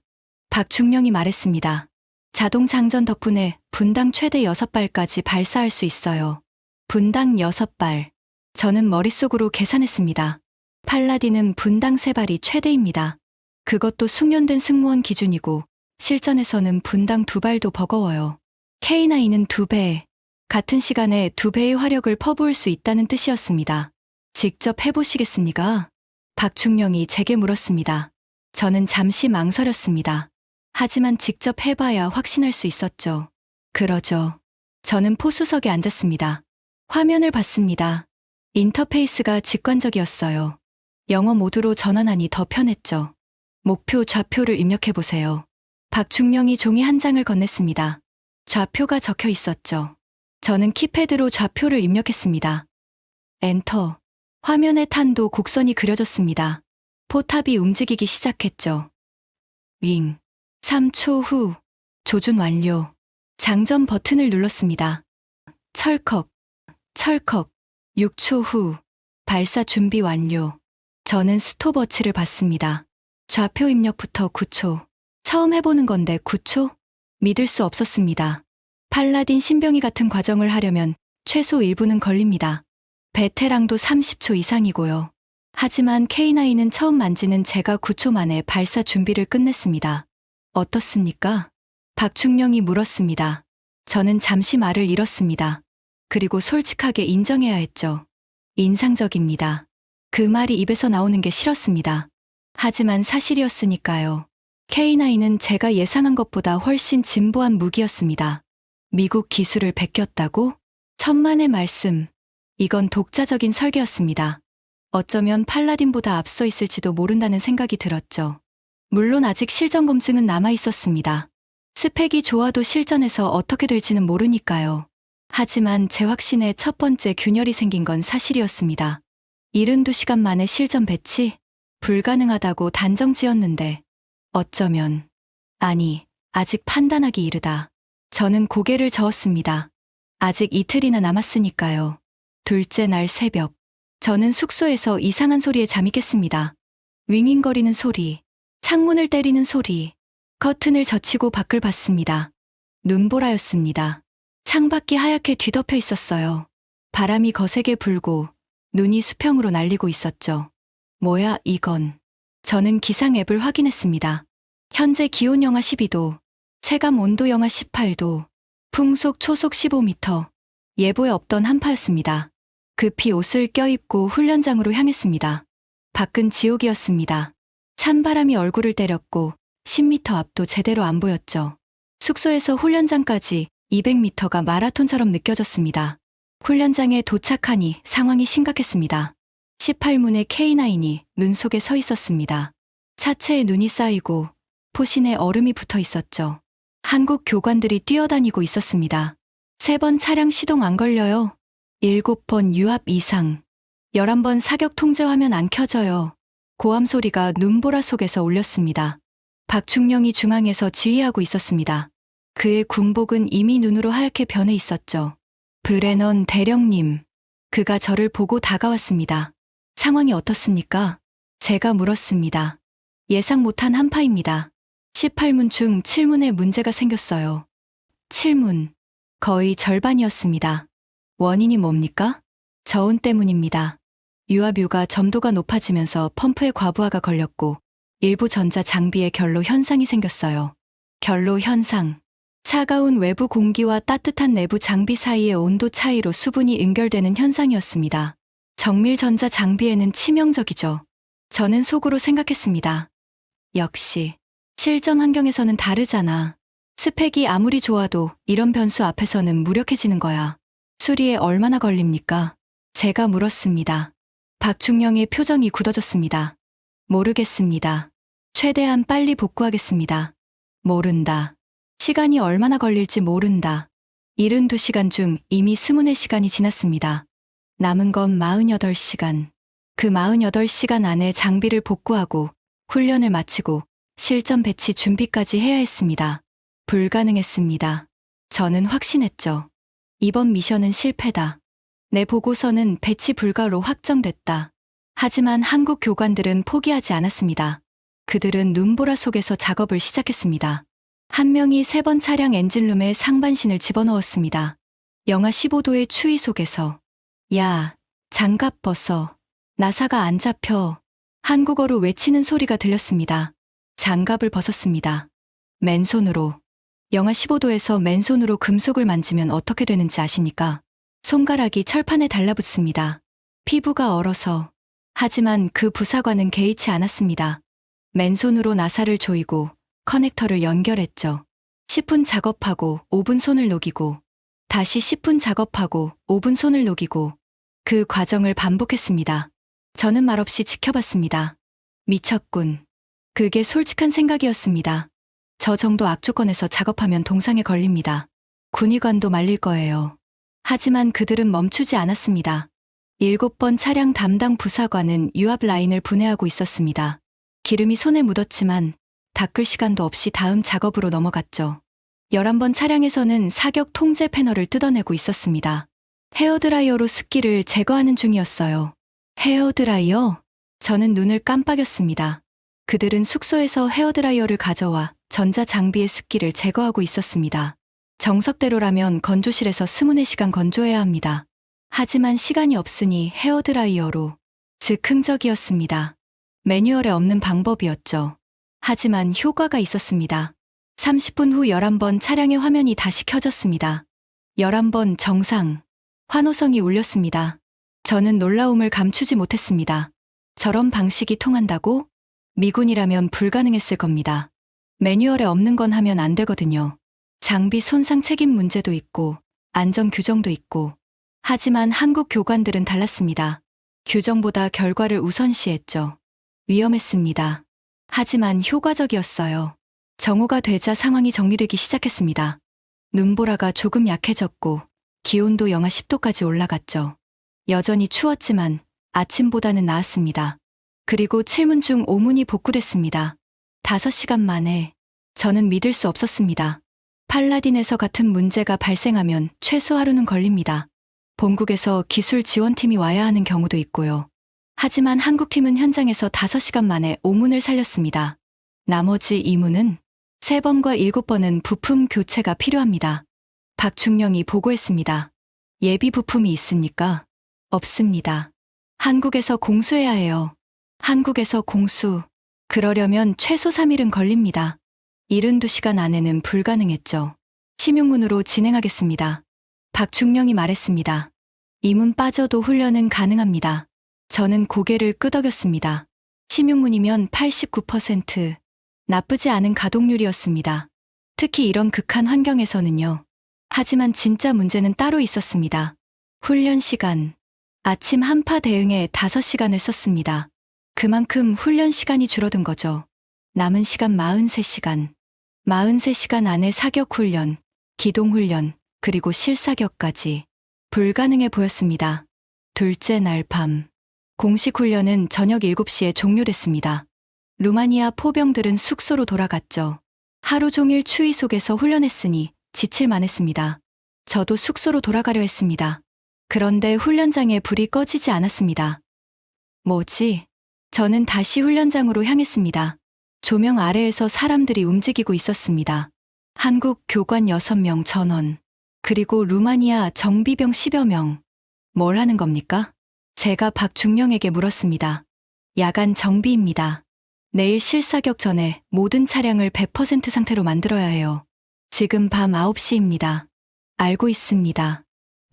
S1: 박중령이 말했습니다. 자동 장전 덕분에 분당 최대 6발까지 발사할 수 있어요. 분당 6발. 저는 머릿속으로 계산했습니다. 팔라딘은 분당 3발이 최대입니다. 그것도 숙련된 승무원 기준이고 실전에서는 분당 2발도 버거워요. K9은 2배. 같은 시간에 2배의 화력을 퍼부을 수 있다는 뜻이었습니다. 직접 해보시겠습니까? 박중령이 제게 물었습니다. 저는 잠시 망설였습니다. 하지만 직접 해봐야 확신할 수 있었죠. 그러죠. 저는 포수석에 앉았습니다. 화면을 봤습니다. 인터페이스가 직관적이었어요. 영어 모드로 전환하니 더 편했죠. 목표 좌표를 입력해보세요. 박중령이 종이 한 장을 건넸습니다. 좌표가 적혀 있었죠. 저는 키패드로 좌표를 입력했습니다. 엔터. 화면에 탄도 곡선이 그려졌습니다. 포탑이 움직이기 시작했죠. 윙. 3초 후. 조준 완료. 장전 버튼을 눌렀습니다. 철컥. 철컥. 6초 후. 발사 준비 완료. 저는 스톱워치를 봤습니다. 좌표 입력부터 9초. 처음 해보는 건데 9초? 믿을 수 없었습니다. 팔라딘 신병이 같은 과정을 하려면 최소 1분은 걸립니다. 베테랑도 30초 이상이고요. 하지만 K9은 처음 만지는 제가 9초 만에 발사 준비를 끝냈습니다. 어떻습니까? 박중령이 물었습니다. 저는 잠시 말을 잃었습니다. 그리고 솔직하게 인정해야 했죠. 인상적입니다. 그 말이 입에서 나오는 게 싫었습니다. 하지만 사실이었으니까요. K9은 제가 예상한 것보다 훨씬 진보한 무기였습니다. 미국 기술을 베꼈다고? 천만의 말씀. 이건 독자적인 설계였습니다. 어쩌면 팔라딘보다 앞서 있을지도 모른다는 생각이 들었죠. 물론 아직 실전 검증은 남아 있었습니다. 스펙이 좋아도 실전에서 어떻게 될지는 모르니까요. 하지만 제 확신에 첫 번째 균열이 생긴 건 사실이었습니다. 72시간 만에 실전 배치? 불가능하다고 단정 지었는데 어쩌면 아니, 아직 판단하기 이르다. 저는 고개를 저었습니다. 아직 이틀이나 남았으니까요. 둘째 날 새벽, 저는 숙소에서 이상한 소리에 잠이 깼습니다. 윙윙거리는 소리, 창문을 때리는 소리, 커튼을 젖히고 밖을 봤습니다. 눈보라였습니다. 창밖이 하얗게 뒤덮여 있었어요. 바람이 거세게 불고 눈이 수평으로 날리고 있었죠. 뭐야, 이건. 저는 기상 앱을 확인했습니다. 현재 기온 영하 12도, 체감 온도 영하 18도, 풍속 초속 15m. 예보에 없던 한파였습니다. 급히 옷을 껴입고 훈련장으로 향했습니다. 밖은 지옥이었습니다. 찬바람이 얼굴을 때렸고 10m 앞도 제대로 안 보였죠. 숙소에서 훈련장까지 200m가 마라톤처럼 느껴졌습니다. 훈련장에 도착하니 상황이 심각했습니다. 18문의 K9이 눈 속에 서 있었습니다. 차체에 눈이 쌓이고 포신에 얼음이 붙어 있었죠. 한국 교관들이 뛰어다니고 있었습니다. 3번 차량 시동 안 걸려요. 7번 유압 이상. 11번 사격 통제 화면 안 켜져요. 고함 소리가 눈보라 속에서 울렸습니다. 박충령이 중앙에서 지휘하고 있었습니다. 그의 군복은 이미 눈으로 하얗게 변해 있었죠. 브레넌 대령님. 그가 저를 보고 다가왔습니다. 상황이 어떻습니까? 제가 물었습니다. 예상 못한 한파입니다. 18문 중 7문에 문제가 생겼어요. 7문. 거의 절반이었습니다. 원인이 뭡니까? 저온 때문입니다. 유압유가 점도가 높아지면서 펌프에 과부하가 걸렸고 일부 전자 장비에 결로 현상이 생겼어요. 결로 현상. 차가운 외부 공기와 따뜻한 내부 장비 사이의 온도 차이로 수분이 응결되는 현상이었습니다. 정밀 전자 장비에는 치명적이죠. 저는 속으로 생각했습니다. 역시 실전 환경에서는 다르잖아. 스펙이 아무리 좋아도 이런 변수 앞에서는 무력해지는 거야. 수리에 얼마나 걸립니까? 제가 물었습니다. 박충령의 표정이 굳어졌습니다. 모르겠습니다. 최대한 빨리 복구하겠습니다. 모른다. 시간이 얼마나 걸릴지 모른다. 72시간 중 이미 24시간이 지났습니다. 남은 건 48시간. 그 48시간 안에 장비를 복구하고 훈련을 마치고 실전 배치 준비까지 해야 했습니다. 불가능했습니다. 저는 확신했죠. 이번 미션은 실패다. 내 보고서는 배치 불가로 확정됐다. 하지만 한국 교관들은 포기하지 않았습니다. 그들은 눈보라 속에서 작업을 시작했습니다. 한 명이 3번 차량 엔진룸에 상반신을 집어넣었습니다. 영하 15도의 추위 속에서. 야, 장갑 벗어. 나사가 안 잡혀. 한국어로 외치는 소리가 들렸습니다. 장갑을 벗었습니다. 맨손으로. 영하 15도에서 맨손으로 금속을 만지면 어떻게 되는지 아십니까? 손가락이 철판에 달라붙습니다. 피부가 얼어서. 하지만 그 부사관은 개의치 않았습니다. 맨손으로 나사를 조이고 커넥터를 연결했죠. 10분 작업하고 5분 손을 녹이고 다시 10분 작업하고 5분 손을 녹이고 그 과정을 반복했습니다. 저는 말없이 지켜봤습니다. 미쳤군. 그게 솔직한 생각이었습니다. 저 정도 악조건에서 작업하면 동상에 걸립니다. 군의관도 말릴 거예요. 하지만 그들은 멈추지 않았습니다. 7번 차량 담당 부사관은 유압 라인을 분해하고 있었습니다. 기름이 손에 묻었지만 닦을 시간도 없이 다음 작업으로 넘어갔죠. 11번 차량에서는 사격 통제 패널을 뜯어내고 있었습니다. 헤어드라이어로 습기를 제거하는 중이었어요. 헤어드라이어? 저는 눈을 깜빡였습니다. 그들은 숙소에서 헤어드라이어를 가져와 전자장비의 습기를 제거하고 있었습니다. 정석대로라면 건조실에서 24시간 건조해야 합니다. 하지만 시간이 없으니 헤어드라이어로. 즉흥적이었습니다. 매뉴얼에 없는 방법이었죠. 하지만 효과가 있었습니다. 30분 후 11번 차량의 화면이 다시 켜졌습니다. 11번 정상. 환호성이 울렸습니다. 저는 놀라움을 감추지 못했습니다. 저런 방식이 통한다고? 미군이라면 불가능했을 겁니다. 매뉴얼에 없는 건 하면 안 되거든요. 장비 손상 책임 문제도 있고 안전 규정도 있고. 하지만 한국 교관들은 달랐습니다. 규정보다 결과를 우선시했죠. 위험했습니다. 하지만 효과적이었어요. 정오가 되자 상황이 정리되기 시작했습니다. 눈보라가 조금 약해졌고 기온도 영하 10도까지 올라갔죠. 여전히 추웠지만 아침보다는 나았습니다. 그리고 7문 중 5문이 복구됐습니다. 5시간 만에. 저는 믿을 수 없었습니다. 팔라딘에서 같은 문제가 발생하면 최소 하루는 걸립니다. 본국에서 기술 지원팀이 와야 하는 경우도 있고요. 하지만 한국팀은 현장에서 5시간 만에 5문을 살렸습니다. 나머지 2문은 3번과 7번은 부품 교체가 필요합니다. 박충령이 보고했습니다. 예비 부품이 있습니까? 없습니다. 한국에서 공수해야 해요. 한국에서 공수. 그러려면 최소 3일은 걸립니다. 72시간 안에는 불가능했죠. 심용문으로 진행하겠습니다. 박중령이 말했습니다. 이문 빠져도 훈련은 가능합니다. 저는 고개를 끄덕였습니다. 심용문이면 89%. 나쁘지 않은 가동률이었습니다. 특히 이런 극한 환경에서는요. 하지만 진짜 문제는 따로 있었습니다. 훈련 시간. 아침 한파 대응에 5시간을 썼습니다. 그만큼 훈련 시간이 줄어든 거죠. 남은 시간 43시간. 43시간 안에 사격 훈련, 기동 훈련, 그리고 실사격까지 불가능해 보였습니다. 둘째 날 밤. 공식 훈련은 저녁 7시에 종료됐습니다. 루마니아 포병들은 숙소로 돌아갔죠. 하루 종일 추위 속에서 훈련했으니 지칠만 했습니다. 저도 숙소로 돌아가려 했습니다. 그런데 훈련장에 불이 꺼지지 않았습니다. 뭐지? 저는 다시 훈련장으로 향했습니다. 조명 아래에서 사람들이 움직이고 있었습니다. 한국 교관 6명 전원, 그리고 루마니아 정비병 10여 명. 뭘 하는 겁니까? 제가 박중령에게 물었습니다. 야간 정비입니다. 내일 실사격 전에 모든 차량을 100% 상태로 만들어야 해요. 지금 밤 9시입니다. 알고 있습니다.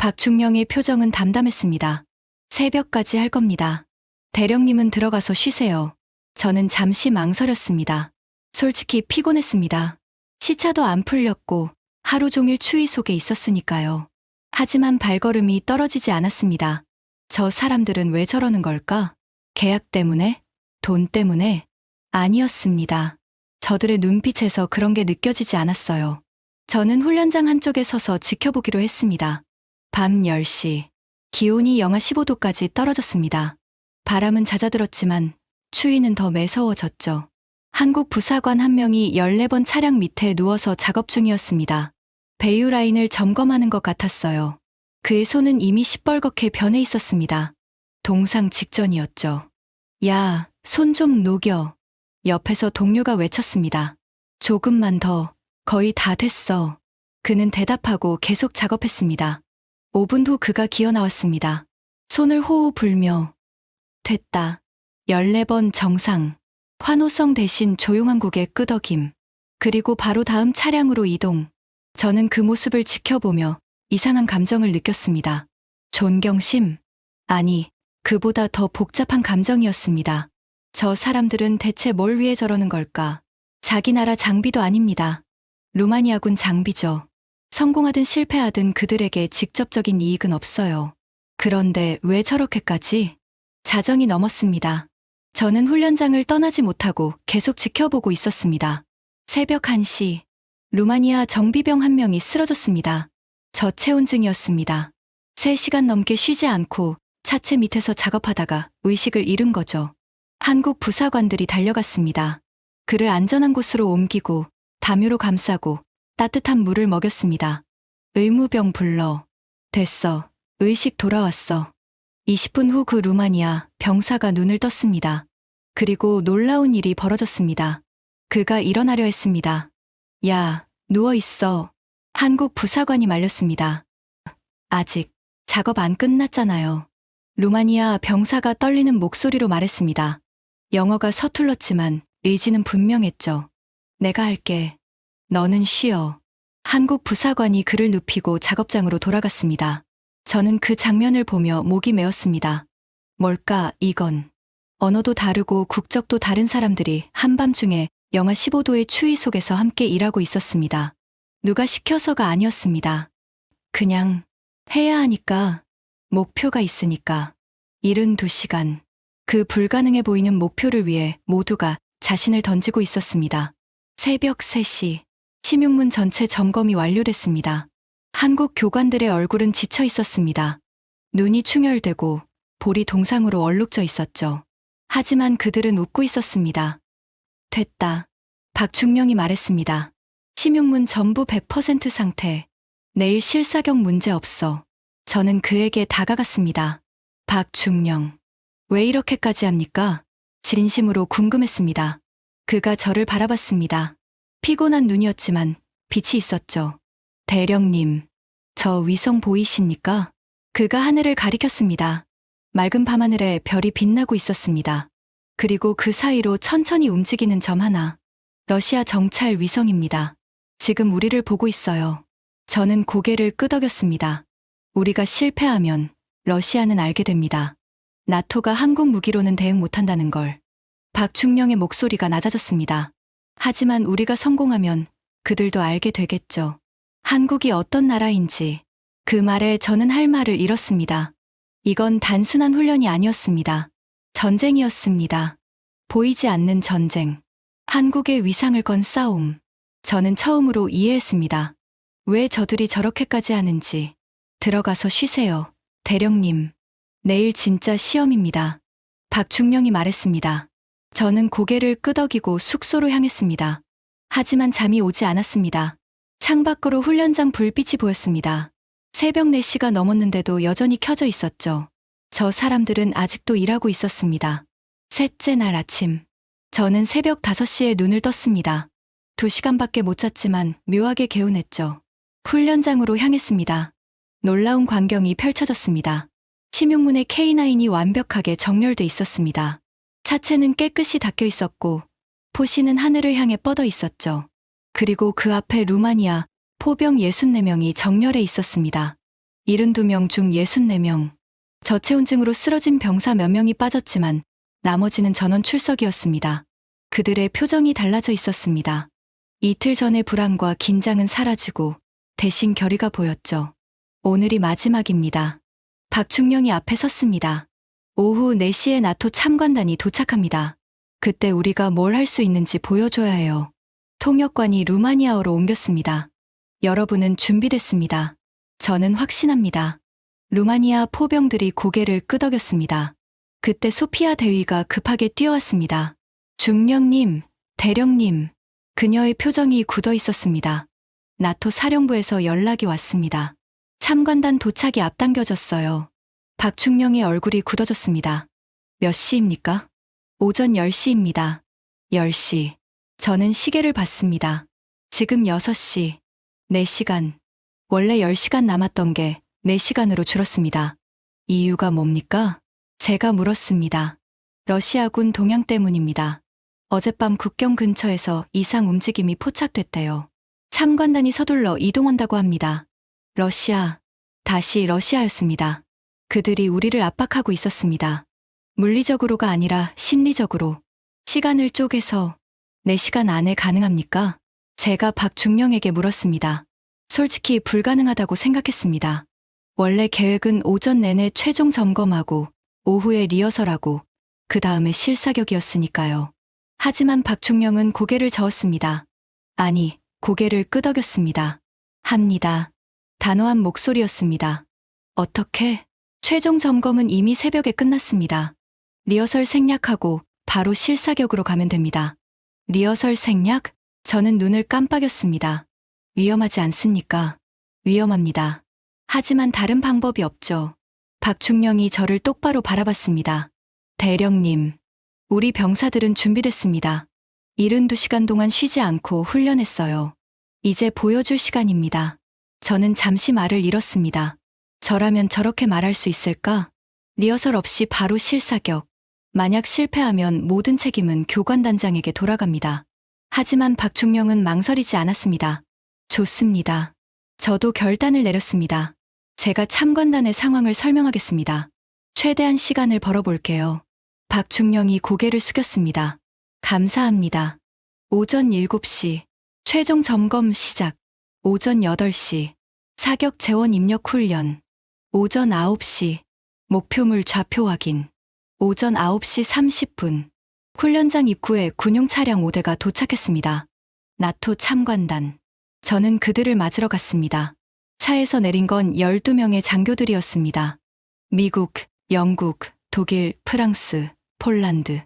S1: 박중령의 표정은 담담했습니다. 새벽까지 할 겁니다. 대령님은 들어가서 쉬세요. 저는 잠시 망설였습니다. 솔직히 피곤했습니다. 시차도 안 풀렸고 하루 종일 추위 속에 있었으니까요. 하지만 발걸음이 떨어지지 않았습니다. 저 사람들은 왜 저러는 걸까? 계약 때문에? 돈 때문에? 아니었습니다. 저들의 눈빛에서 그런 게 느껴지지 않았어요. 저는 훈련장 한쪽에 서서 지켜보기로 했습니다. 밤 10시. 기온이 영하 15도까지 떨어졌습니다. 바람은 잦아들었지만 추위는 더 매서워졌죠. 한국 부사관 한 명이 14번 차량 밑에 누워서 작업 중이었습니다. 배유 라인을 점검하는 것 같았어요. 그의 손은 이미 시뻘겋게 변해 있었습니다. 동상 직전이었죠. 야, 손 좀 녹여. 옆에서 동료가 외쳤습니다. 조금만 더, 거의 다 됐어. 그는 대답하고 계속 작업했습니다. 5분 후 그가 기어 나왔습니다. 손을 호우 불며. 됐다. 14번 정상. 환호성 대신 조용한 곡의 끄덕임. 그리고 바로 다음 차량으로 이동. 저는 그 모습을 지켜보며 이상한 감정을 느꼈습니다. 존경심? 아니, 그보다 더 복잡한 감정이었습니다. 저 사람들은 대체 뭘 위해 저러는 걸까? 자기 나라 장비도 아닙니다. 루마니아군 장비죠. 성공하든 실패하든 그들에게 직접적인 이익은 없어요. 그런데 왜 저렇게까지? 자정이 넘었습니다. 저는 훈련장을 떠나지 못하고 계속 지켜보고 있었습니다. 새벽 1시, 루마니아 정비병 한 명이 쓰러졌습니다. 저체온증이었습니다. 3시간 넘게 쉬지 않고 차체 밑에서 작업하다가 의식을 잃은 거죠. 한국 부사관들이 달려갔습니다. 그를 안전한 곳으로 옮기고 담요로 감싸고 따뜻한 물을 먹였습니다. 의무병 불러. 됐어. 의식 돌아왔어. 20분 후 그 루마니아 병사가 눈을 떴습니다. 그리고 놀라운 일이 벌어졌습니다. 그가 일어나려 했습니다. 야, 누워있어. 한국 부사관이 말렸습니다. 아직 작업 안 끝났잖아요. 루마니아 병사가 떨리는 목소리로 말했습니다. 영어가 서툴렀지만 의지는 분명했죠. 내가 할게. 너는 쉬어. 한국 부사관이 그를 눕히고 작업장으로 돌아갔습니다. 저는 그 장면을 보며 목이 메었습니다. 뭘까, 이건. 언어도 다르고 국적도 다른 사람들이 한밤중에 영하 15도의 추위 속에서 함께 일하고 있었습니다. 누가 시켜서가 아니었습니다. 그냥 해야 하니까, 목표가 있으니까. 72시간. 그 불가능해 보이는 목표를 위해 모두가 자신을 던지고 있었습니다. 새벽 3시. 심용문 전체 점검이 완료됐습니다. 한국 교관들의 얼굴은 지쳐 있었습니다. 눈이 충혈되고 볼이 동상으로 얼룩져 있었죠. 하지만 그들은 웃고 있었습니다. 됐다. 박중령이 말했습니다. 심용문 전부 100% 상태. 내일 실사격 문제 없어. 저는 그에게 다가갔습니다. 박중령. 왜 이렇게까지 합니까? 진심으로 궁금했습니다. 그가 저를 바라봤습니다. 피곤한 눈이었지만 빛이 있었죠. 대령님, 저 위성 보이십니까? 그가 하늘을 가리켰습니다. 맑은 밤하늘에 별이 빛나고 있었습니다. 그리고 그 사이로 천천히 움직이는 점 하나. 러시아 정찰 위성입니다. 지금 우리를 보고 있어요. 저는 고개를 끄덕였습니다. 우리가 실패하면 러시아는 알게 됩니다. 나토가 한국 무기로는 대응 못한다는 걸. 박충령의 목소리가 낮아졌습니다. 하지만 우리가 성공하면 그들도 알게 되겠죠. 한국이 어떤 나라인지. 그 말에 저는 할 말을 잃었습니다. 이건 단순한 훈련이 아니었습니다. 전쟁이었습니다. 보이지 않는 전쟁. 한국의 위상을 건 싸움. 저는 처음으로 이해했습니다. 왜 저들이 저렇게까지 하는지. 들어가서 쉬세요. 대령님. 내일 진짜 시험입니다. 박충령이 말했습니다. 저는 고개를 끄덕이고 숙소로 향했습니다. 하지만 잠이 오지 않았습니다. 창밖으로 훈련장 불빛이 보였습니다. 새벽 4시가 넘었는데도 여전히 켜져 있었죠. 저 사람들은 아직도 일하고 있었습니다. 셋째 날 아침. 저는 새벽 5시에 눈을 떴습니다. 2시간밖에 못 잤지만 묘하게 개운했죠. 훈련장으로 향했습니다. 놀라운 광경이 펼쳐졌습니다. 심용문의 K9이 완벽하게 정렬돼 있었습니다. 차체는 깨끗이 닦여 있었고 포신은 하늘을 향해 뻗어 있었죠. 그리고 그 앞에 루마니아 포병 64명이 정렬해 있었습니다. 72명 중 64명. 저체온증으로 쓰러진 병사 몇 명이 빠졌지만 나머지는 전원 출석이었습니다. 그들의 표정이 달라져 있었습니다. 이틀 전의 불안과 긴장은 사라지고 대신 결의가 보였죠. 오늘이 마지막입니다. 박충령이 앞에 섰습니다. 오후 4시에 나토 참관단이 도착합니다. 그때 우리가 뭘 할 수 있는지 보여줘야 해요. 통역관이 루마니아어로 옮겼습니다. 여러분은 준비됐습니다. 저는 확신합니다. 루마니아 포병들이 고개를 끄덕였습니다. 그때 소피아 대위가 급하게 뛰어왔습니다. 중령님, 대령님. 그녀의 표정이 굳어 있었습니다. 나토 사령부에서 연락이 왔습니다. 참관단 도착이 앞당겨졌어요. 박충령의 얼굴이 굳어졌습니다. 몇 시입니까? 오전 10시입니다. 10시. 저는 시계를 봤습니다. 지금 6시. 4시간. 원래 10시간 남았던 게 4시간으로 줄었습니다. 이유가 뭡니까? 제가 물었습니다. 러시아군 동향 때문입니다. 어젯밤 국경 근처에서 이상 움직임이 포착됐대요. 참관단이 서둘러 이동한다고 합니다. 러시아. 다시 러시아였습니다. 그들이 우리를 압박하고 있었습니다. 물리적으로가 아니라 심리적으로. 시간을 쪼개서 4시간 안에 가능합니까? 제가 박중령에게 물었습니다. 솔직히 불가능하다고 생각했습니다. 원래 계획은 오전 내내 최종 점검하고 오후에 리허설하고 그 다음에 실사격이었으니까요. 하지만 박충령은 고개를 저었습니다. 아니, 고개를 끄덕였습니다. 합니다. 단호한 목소리였습니다. 어떻게? 최종 점검은 이미 새벽에 끝났습니다. 리허설 생략하고 바로 실사격으로 가면 됩니다. 리허설 생략? 저는 눈을 깜빡였습니다. 위험하지 않습니까? 위험합니다. 하지만 다른 방법이 없죠. 박충령이 저를 똑바로 바라봤습니다. 대령님, 우리 병사들은 준비됐습니다. 72시간 동안 쉬지 않고 훈련했어요. 이제 보여줄 시간입니다. 저는 잠시 말을 잃었습니다. 저라면 저렇게 말할 수 있을까? 리허설 없이 바로 실사격. 만약 실패하면 모든 책임은 교관단장에게 돌아갑니다. 하지만 박충령은 망설이지 않았습니다. 좋습니다. 저도 결단을 내렸습니다. 제가 참관단의 상황을 설명하겠습니다. 최대한 시간을 벌어볼게요. 박충령이 고개를 숙였습니다. 감사합니다. 오전 7시. 최종 점검 시작. 오전 8시. 사격 재원 입력 훈련. 오전 9시. 목표물 좌표 확인. 오전 9시 30분. 훈련장 입구에 군용 차량 5대가 도착했습니다. 나토 참관단. 저는 그들을 맞으러 갔습니다. 차에서 내린 건 12명의 장교들이었습니다. 미국, 영국, 독일, 프랑스, 폴란드.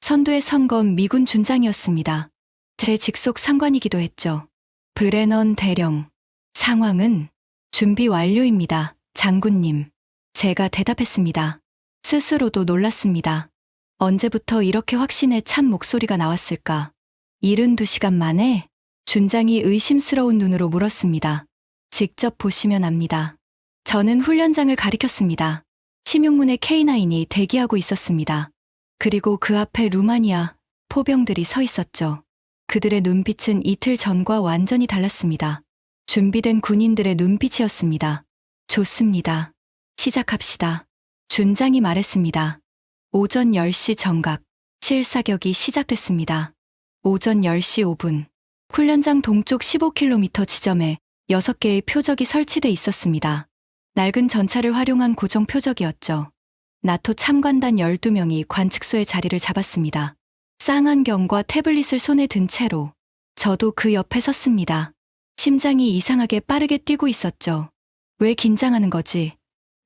S1: 선두에 선 건 미군 준장이었습니다. 제 직속 상관이기도 했죠. 브레넌 대령. 상황은 준비 완료입니다, 장군님. 제가 대답했습니다. 스스로도 놀랐습니다. 언제부터 이렇게 확신에 찬 목소리가 나왔을까? 72시간 만에? 준장이 의심스러운 눈으로 물었습니다. 직접 보시면 압니다. 저는 훈련장을 가리켰습니다. 심용문의 K9이 대기하고 있었습니다. 그리고 그 앞에 루마니아 포병들이 서 있었죠. 그들의 눈빛은 이틀 전과 완전히 달랐습니다. 준비된 군인들의 눈빛이었습니다. 좋습니다. 시작합시다. 준장이 말했습니다. 오전 10시 정각, 실사격이 시작됐습니다. 오전 10시 5분, 훈련장 동쪽 15km 지점에 6개의 표적이 설치돼 있었습니다. 낡은 전차를 활용한 고정 표적이었죠. 나토 참관단 12명이 관측소에 자리를 잡았습니다. 쌍안경과 태블릿을 손에 든 채로 저도 그 옆에 섰습니다. 심장이 이상하게 빠르게 뛰고 있었죠. 왜 긴장하는 거지?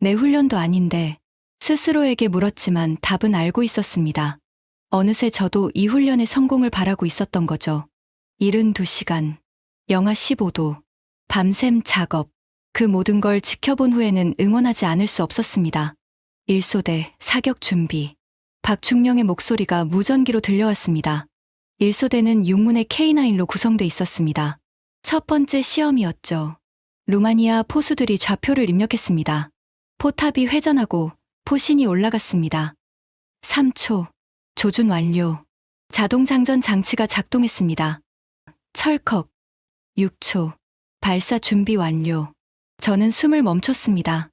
S1: 내 훈련도 아닌데 스스로에게 물었지만 답은 알고 있었습니다. 어느새 저도 이 훈련의 성공을 바라고 있었던 거죠. 72시간, 영하 15도, 밤샘 작업, 그 모든 걸 지켜본 후에는 응원하지 않을 수 없었습니다. 1소대 사격 준비. 박중령의 목소리가 무전기로 들려왔습니다. 1소대는 육문의 K9로 구성돼 있었습니다. 첫 번째 시험이었죠. 루마니아 포수들이 좌표를 입력했습니다. 포탑이 회전하고 포신이 올라갔습니다. 3초. 조준 완료. 자동장전 장치가 작동했습니다. 철컥. 6초. 발사 준비 완료. 저는 숨을 멈췄습니다.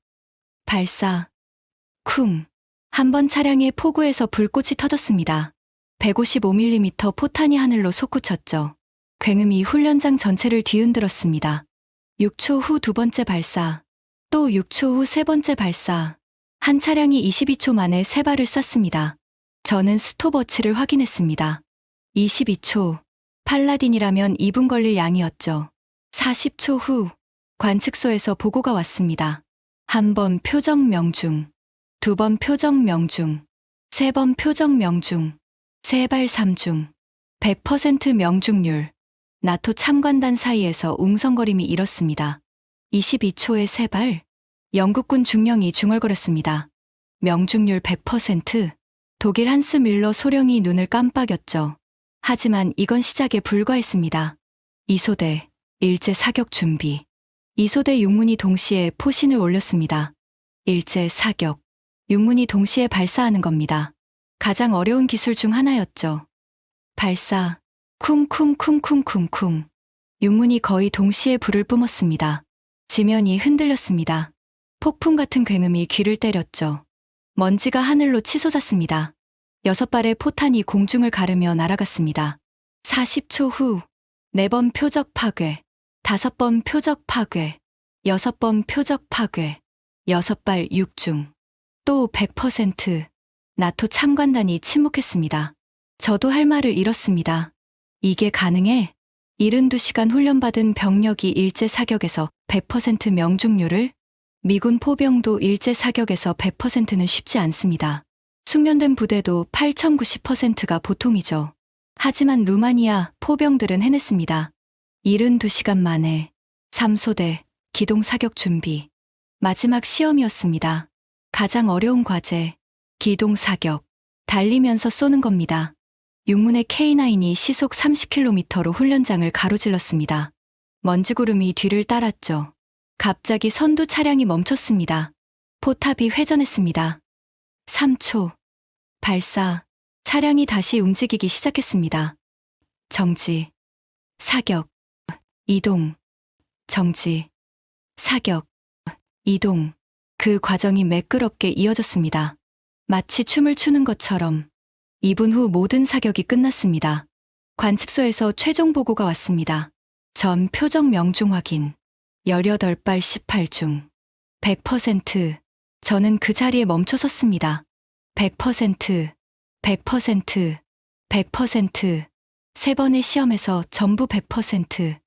S1: 발사. 쿵. 한 번 차량의 포구에서 불꽃이 터졌습니다. 155mm 포탄이 하늘로 솟구쳤죠. 굉음이 훈련장 전체를 뒤흔들었습니다. 6초 후 두 번째 발사. 또 6초 후 세 번째 발사. 한 차량이 22초 만에 세 발을 쐈습니다. 저는 스톱워치를 확인했습니다. 22초. 팔라딘이라면 2분 걸릴 양이었죠. 40초 후 관측소에서 보고가 왔습니다. 한 번 표적 명중, 두 번 표적 명중, 세 번 표적 명중, 세 발 3중, 100% 명중률. 나토 참관단 사이에서 웅성거림이 일었습니다. 22초에 세 발. 영국군 중령이 중얼거렸습니다. 명중률 100%. 독일 한스 밀러 소령이 눈을 깜빡였죠. 하지만 이건 시작에 불과했습니다. 2소대, 일제 사격 준비. 2소대 육문이 동시에 포신을 올렸습니다. 일제 사격. 육문이 동시에 발사하는 겁니다. 가장 어려운 기술 중 하나였죠. 발사. 쿵쿵쿵쿵쿵쿵. 육문이 거의 동시에 불을 뿜었습니다. 지면이 흔들렸습니다. 폭풍 같은 굉음이 귀를 때렸죠. 먼지가 하늘로 치솟았습니다. 6발의 포탄이 공중을 가르며 날아갔습니다. 40초 후 4번 표적 파괴, 5번 표적 파괴, 6번 표적 파괴, 6발 6중. 또 100%. 나토 참관단이 침묵했습니다. 저도 할 말을 잃었습니다. 이게 가능해? 72시간 훈련받은 병력이 일제 사격에서 100% 명중률을? 미군 포병도 일제 사격에서 100%는 쉽지 않습니다. 숙련된 부대도 8,090%가 보통이죠. 하지만 루마니아 포병들은 해냈습니다. 72시간 만에 3소대 기동 사격 준비. 마지막 시험이었습니다. 가장 어려운 과제, 기동 사격. 달리면서 쏘는 겁니다. 육문의 K9이 시속 30km로 훈련장을 가로질렀습니다. 먼지구름이 뒤를 따랐죠. 갑자기 선두 차량이 멈췄습니다. 포탑이 회전했습니다. 3초. 발사. 차량이 다시 움직이기 시작했습니다. 정지. 사격. 이동. 정지. 사격. 이동. 그 과정이 매끄럽게 이어졌습니다. 마치 춤을 추는 것처럼. 2분 후 모든 사격이 끝났습니다. 관측소에서 최종 보고가 왔습니다. 전 표적 명중 확인. 18발 18중. 100%. 저는 그 자리에 멈춰 섰습니다. 100%. 100%. 100%. 세 번의 시험에서 전부 100%.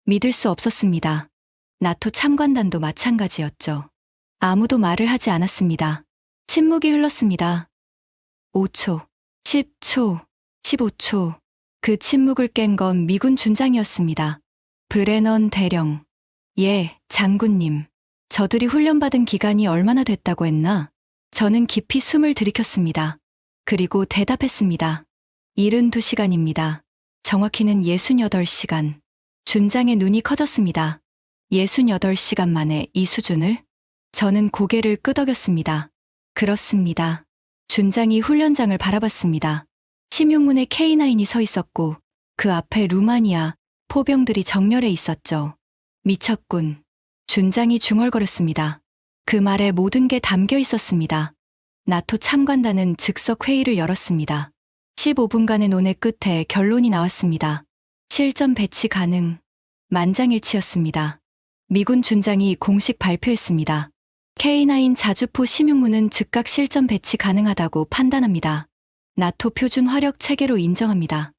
S1: 믿을 수 없었습니다. 나토 참관단도 마찬가지였죠. 아무도 말을 하지 않았습니다. 침묵이 흘렀습니다. 5초, 10초, 15초. 그 침묵을 깬 건 미군 준장이었습니다. 브레넌 대령. 예, 장군님. 저들이 훈련받은 기간이 얼마나 됐다고 했나? 저는 깊이 숨을 들이켰습니다. 그리고 대답했습니다. 72시간입니다. 정확히는 68시간. 준장의 눈이 커졌습니다. 68시간 만에 이 수준을? 저는 고개를 끄덕였습니다. 그렇습니다. 준장이 훈련장을 바라봤습니다. 심용문에 K9이 서 있었고 그 앞에 루마니아 포병들이 정렬해 있었죠. 미쳤군. 준장이 중얼거렸습니다. 그 말에 모든 게 담겨 있었습니다. 나토 참관단은 즉석 회의를 열었습니다. 15분간의 논의 끝에 결론이 나왔습니다. 실전 배치 가능. 만장일치였습니다. 미군 준장이 공식 발표했습니다. K9 자주포 심용문은 즉각 실전 배치 가능하다고 판단합니다. 나토 표준 화력 체계로 인정합니다.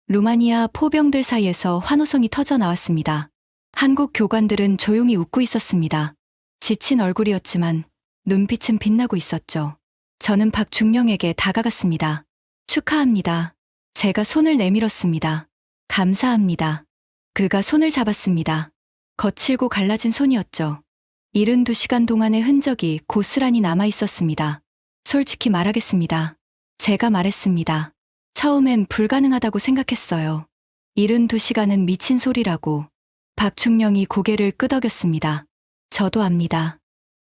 S1: 루마니아 포병들 사이에서 환호성이 터져 나왔습니다. 한국 교관들은 조용히 웃고 있었습니다. 지친 얼굴이었지만 눈빛은 빛나고 있었죠. 저는 박중령에게 다가갔습니다. 축하합니다. 제가 손을 내밀었습니다. 감사합니다. 그가 손을 잡았습니다. 거칠고 갈라진 손이었죠. 72시간 동안의 흔적이 고스란히 남아 있었습니다. 솔직히 말하겠습니다. 제가 말했습니다. 처음엔 불가능하다고 생각했어요. 72시간은 미친 소리라고. 박중령이 고개를 끄덕였습니다. 저도 압니다.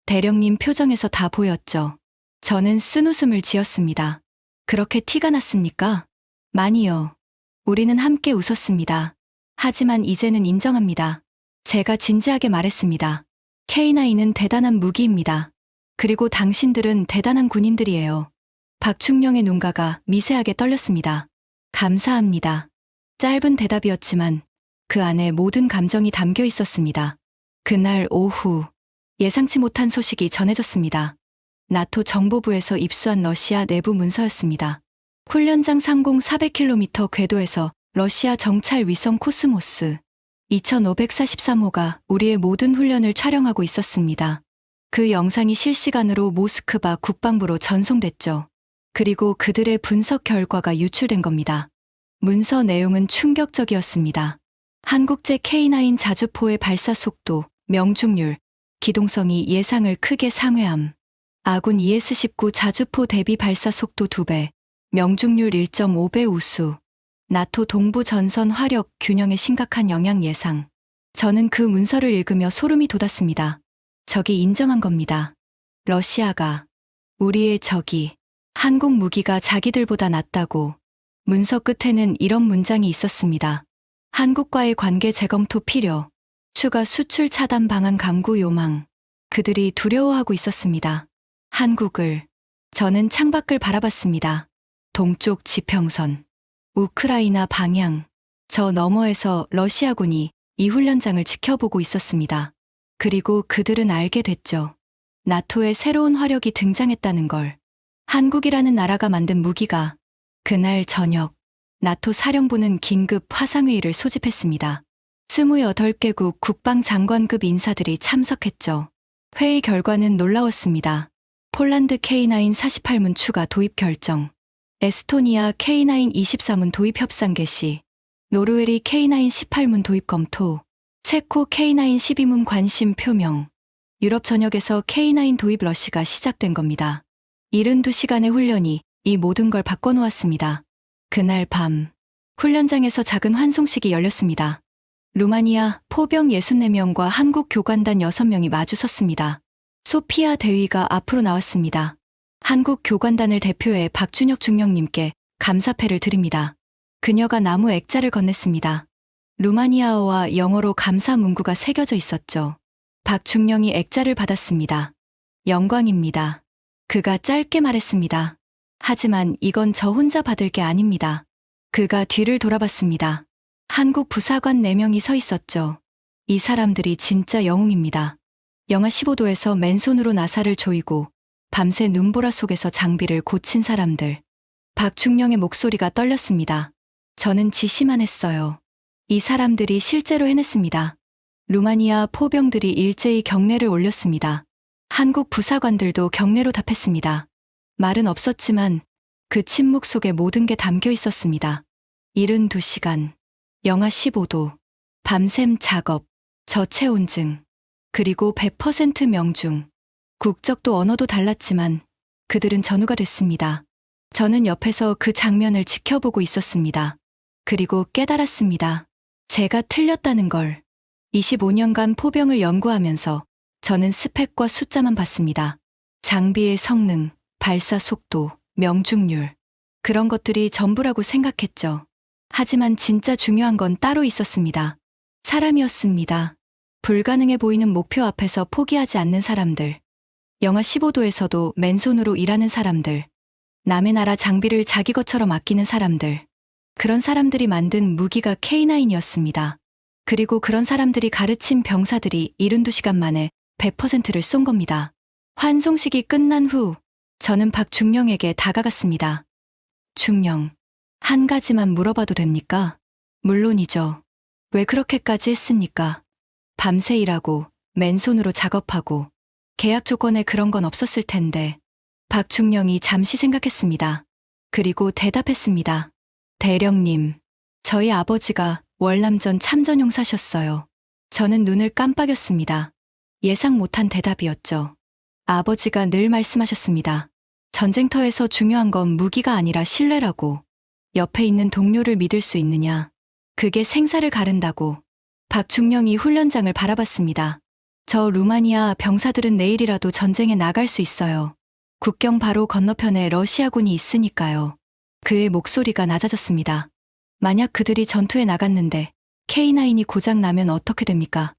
S1: 대령님 표정에서 다 보였죠. 저는 쓴웃음을 지었습니다. 그렇게 티가 났습니까? 많이요. 우리는 함께 웃었습니다. 하지만 이제는 인정합니다. 제가 진지하게 말했습니다. K9은 대단한 무기입니다. 그리고 당신들은 대단한 군인들이에요. 박중령의 눈가가 미세하게 떨렸습니다. 감사합니다. 짧은 대답이었지만 그 안에 모든 감정이 담겨 있었습니다. 그날 오후 예상치 못한 소식이 전해졌습니다. 나토 정보부에서 입수한 러시아 내부 문서였습니다. 훈련장 상공 400km 궤도에서 러시아 정찰 위성 코스모스 2543호가 우리의 모든 훈련을 촬영하고 있었습니다. 그 영상이 실시간으로 모스크바 국방부로 전송됐죠. 그리고 그들의 분석 결과가 유출된 겁니다. 문서 내용은 충격적이었습니다. 한국제 K9 자주포의 발사 속도, 명중률, 기동성이 예상을 크게 상회함. 아군 ES-19 자주포 대비 발사 속도 2배, 명중률 1.5배 우수. 나토 동부 전선 화력 균형에 심각한 영향 예상. 저는 그 문서를 읽으며 소름이 돋았습니다. 적이 인정한 겁니다. 러시아가 우리의 적이 한국 무기가 자기들보다 낫다고. 문서 끝에는 이런 문장이 있었습니다. 한국과의 관계 재검토 필요. 추가 수출 차단 방안 강구 요망. 그들이 두려워하고 있었습니다. 한국을. 저는 창밖을 바라봤습니다. 동쪽 지평선. 우크라이나 방향. 저 너머에서 러시아군이 이 훈련장을 지켜보고 있었습니다. 그리고 그들은 알게 됐죠. 나토의 새로운 화력이 등장했다는 걸. 한국이라는 나라가 만든 무기가. 그날 저녁 나토 사령부는 긴급 화상회의를 소집했습니다. 28개국 국방장관급 인사들이 참석했죠. 회의 결과는 놀라웠습니다. 폴란드 K9 48문 추가 도입 결정, 에스토니아 K9 23문 도입 협상 개시, 노르웨이 K9 18문 도입 검토, 체코 K9 12문 관심 표명, 유럽 전역에서 K9 도입 러시가 시작된 겁니다. 72시간의 훈련이 이 모든 걸 바꿔놓았습니다. 그날 밤 훈련장에서 작은 환송식이 열렸습니다. 루마니아 포병 64명과 한국 교관단 6명이 마주섰습니다. 소피아 대위가 앞으로 나왔습니다. 한국 교관단을 대표해 박준혁 중령님께 감사패를 드립니다. 그녀가 나무 액자를 건넸습니다. 루마니아어와 영어로 감사 문구가 새겨져 있었죠. 박중령이 액자를 받았습니다. 영광입니다. 그가 짧게 말했습니다. 하지만 이건 저 혼자 받을 게 아닙니다. 그가 뒤를 돌아봤습니다. 한국 부사관 4명이 서 있었죠. 이 사람들이 진짜 영웅입니다. 영하 15도에서 맨손으로 나사를 조이고 밤새 눈보라 속에서 장비를 고친 사람들. 박중령의 목소리가 떨렸습니다. 저는 지시만 했어요. 이 사람들이 실제로 해냈습니다. 루마니아 포병들이 일제히 경례를 올렸습니다. 한국 부사관들도 경례로 답했습니다. 말은 없었지만 그 침묵 속에 모든 게 담겨 있었습니다. 72시간, 영하 15도, 밤샘 작업, 저체온증, 그리고 100% 명중. 국적도 언어도 달랐지만 그들은 전우가 됐습니다. 저는 옆에서 그 장면을 지켜보고 있었습니다. 그리고 깨달았습니다. 제가 틀렸다는 걸. 25년간 포병을 연구하면서 저는 스펙과 숫자만 봤습니다. 장비의 성능, 발사 속도, 명중률. 그런 것들이 전부라고 생각했죠. 하지만 진짜 중요한 건 따로 있었습니다. 사람이었습니다. 불가능해 보이는 목표 앞에서 포기하지 않는 사람들. 영하 15도에서도 맨손으로 일하는 사람들. 남의 나라 장비를 자기 것처럼 아끼는 사람들. 그런 사람들이 만든 무기가 K9이었습니다. 그리고 그런 사람들이 가르친 병사들이 72시간 만에 100%를 쏜 겁니다. 환송식이 끝난 후 저는 박중령에게 다가갔습니다. 중령, 한 가지만 물어봐도 됩니까? 물론이죠. 왜 그렇게까지 했습니까? 밤새 일하고 맨손으로 작업하고 계약 조건에 그런 건 없었을 텐데. 박중령이 잠시 생각했습니다. 그리고 대답했습니다. 대령님, 저희 아버지가 월남전 참전용사셨어요. 저는 눈을 깜빡였습니다. 예상 못한 대답이었죠. 아버지가 늘 말씀하셨습니다. 전쟁터에서 중요한 건 무기가 아니라 신뢰라고. 옆에 있는 동료를 믿을 수 있느냐. 그게 생사를 가른다고. 박중령이 훈련장을 바라봤습니다. 저 루마니아 병사들은 내일이라도 전쟁에 나갈 수 있어요. 국경 바로 건너편에 러시아군이 있으니까요. 그의 목소리가 낮아졌습니다. 만약 그들이 전투에 나갔는데 K9이 고장 나면 어떻게 됩니까?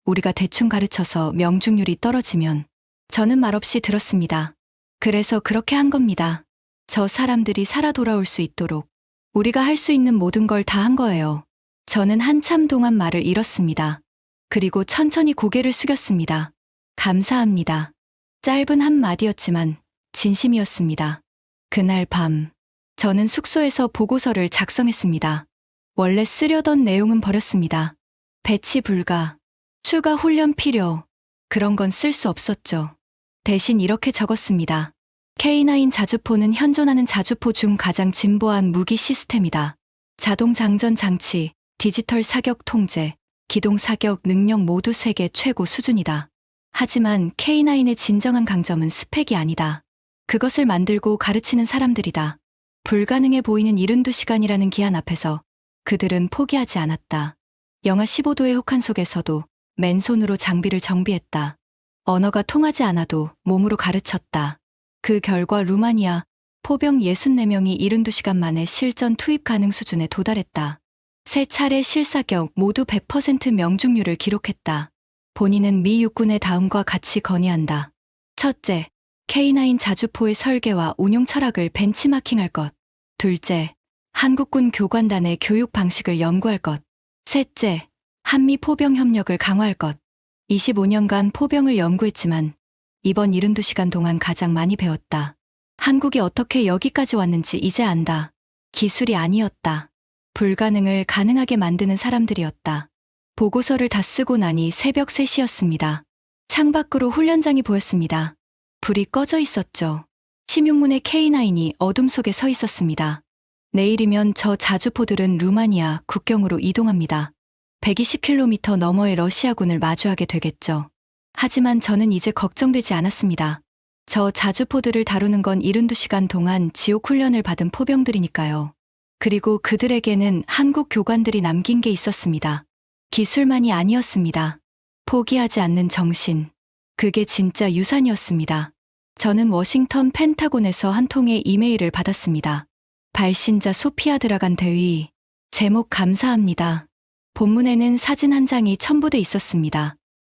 S1: 우리가 대충 가르쳐서 명중률이 떨어지면. 저는 말없이 들었습니다. 그래서 그렇게 한 겁니다. 저 사람들이 살아 돌아올 수 있도록. 우리가 할 수 있는 모든 걸 다 한 거예요. 저는 한참 동안 말을 잃었습니다. 그리고 천천히 고개를 숙였습니다. 감사합니다. 짧은 한마디였지만 진심이었습니다. 그날 밤, 저는 숙소에서 보고서를 작성했습니다. 원래 쓰려던 내용은 버렸습니다. 배치 불가, 추가 훈련 필요, 그런 건 쓸 수 없었죠. 대신 이렇게 적었습니다. K9 자주포는 현존하는 자주포 중 가장 진보한 무기 시스템이다. 자동 장전 장치, 디지털 사격 통제, 기동 사격 능력 모두 세계 최고 수준이다. 하지만 K9의 진정한 강점은 스펙이 아니다. 그것을 만들고 가르치는 사람들이다. 불가능해 보이는 72시간이라는 기한 앞에서 그들은 포기하지 않았다. 영하 15도의 혹한 속에서도 맨손으로 장비를 정비했다. 언어가 통하지 않아도 몸으로 가르쳤다. 그 결과 루마니아 포병 64명이 72시간 만에 실전 투입 가능 수준에 도달했다. 세 차례 실사격 모두 100% 명중률을 기록했다. 본인은 미 육군의 다음과 같이 건의한다. 첫째, K9 자주포의 설계와 운용 철학을 벤치마킹할 것. 둘째, 한국군 교관단의 교육 방식을 연구할 것. 셋째, 한미 포병 협력을 강화할 것. 25년간 포병을 연구했지만 이번 72시간 동안 가장 많이 배웠다. 한국이 어떻게 여기까지 왔는지 이제 안다. 기술이 아니었다. 불가능을 가능하게 만드는 사람들이었다. 보고서를 다 쓰고 나니 새벽 3시였습니다. 창밖으로 훈련장이 보였습니다. 불이 꺼져 있었죠. 침용문의 K9이 어둠 속에 서 있었습니다. 내일이면 저 자주포들은 루마니아 국경으로 이동합니다. 120km 너머의 러시아군을 마주하게 되겠죠. 하지만 저는 이제 걱정되지 않았습니다. 저 자주포들을 다루는 건 72시간 동안 지옥 훈련을 받은 포병들이니까요. 그리고 그들에게는 한국 교관들이 남긴 게 있었습니다. 기술만이 아니었습니다. 포기하지 않는 정신. 그게 진짜 유산이었습니다. 저는 워싱턴 펜타곤에서 한 통의 이메일을 받았습니다. 발신자 소피아 드라간 대위. 제목 감사합니다. 본문에는 사진 한 장이 첨부돼 있었습니다.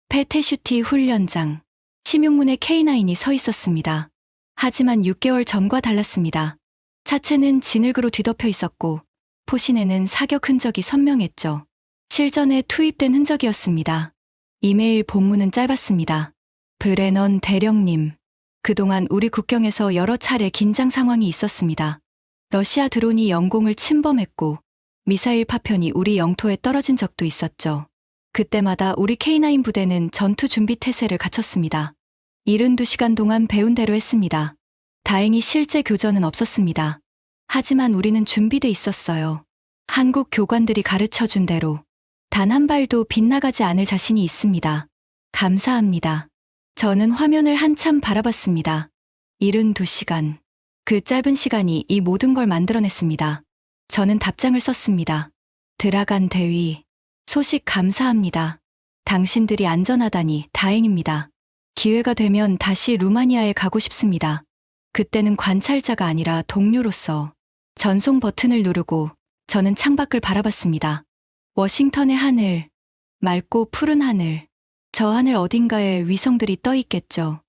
S1: 페테슈티 훈련장. 심용문에 K9이 서 있었습니다. 하지만 6개월 전과 달랐습니다. 차체는 진흙으로 뒤덮여 있었고 포신에는 사격 흔적이 선명했죠. 실전에 투입된 흔적이었습니다. 이메일 본문은 짧았습니다. 브레넌 대령님. 그동안 우리 국경에서 여러 차례 긴장 상황이 있었습니다. 러시아 드론이 영공을 침범했고 미사일 파편이 우리 영토에 떨어진 적도 있었죠. 그때마다 우리 K9 부대는 전투 준비 태세를 갖췄습니다. 72시간 동안 배운 대로 했습니다. 다행히 실제 교전은 없었습니다. 하지만 우리는 준비돼 있었어요. 한국 교관들이 가르쳐준 대로. 단 한 발도 빗나가지 않을 자신이 있습니다. 감사합니다. 저는 화면을 한참 바라봤습니다. 72시간. 그 짧은 시간이 이 모든 걸 만들어냈습니다. 저는 답장을 썼습니다. 드라간 대위. 소식 감사합니다. 당신들이 안전하다니 다행입니다. 기회가 되면 다시 루마니아에 가고 싶습니다. 그때는 관찰자가 아니라 동료로서 전송 버튼을 누르고 저는 창밖을 바라봤습니다. 워싱턴의 하늘, 맑고 푸른 하늘, 저 하늘 어딘가에 위성들이 떠 있겠죠.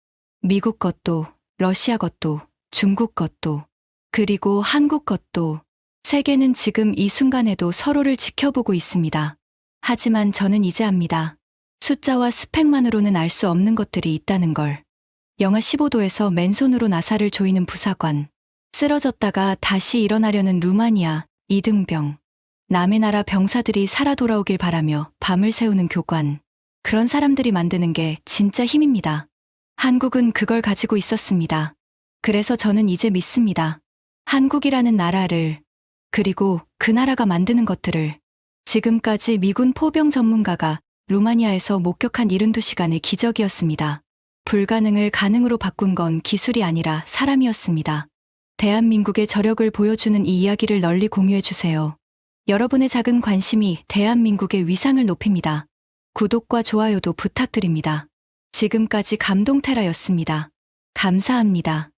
S1: 미국 것도, 러시아 것도, 중국 것도, 그리고 한국 것도. 세계는 지금 이 순간에도 서로를 지켜보고 있습니다. 하지만 저는 이제 압니다. 숫자와 스펙만으로는 알 수 없는 것들이 있다는 걸. 영하 15도에서 맨손으로 나사를 조이는 부사관, 쓰러졌다가 다시 일어나려는 루마니아, 이등병, 남의 나라 병사들이 살아 돌아오길 바라며 밤을 새우는 교관. 그런 사람들이 만드는 게 진짜 힘입니다. 한국은 그걸 가지고 있었습니다. 그래서 저는 이제 믿습니다. 한국이라는 나라를, 그리고 그 나라가 만드는 것들을. 지금까지 미군 포병 전문가가 루마니아에서 목격한 72시간의 기적이었습니다. 불가능을 가능으로 바꾼 건 기술이 아니라 사람이었습니다. 대한민국의 저력을 보여주는 이 이야기를 널리 공유해주세요. 여러분의 작은 관심이 대한민국의 위상을 높입니다. 구독과 좋아요도 부탁드립니다. 지금까지 감동테라였습니다. 감사합니다.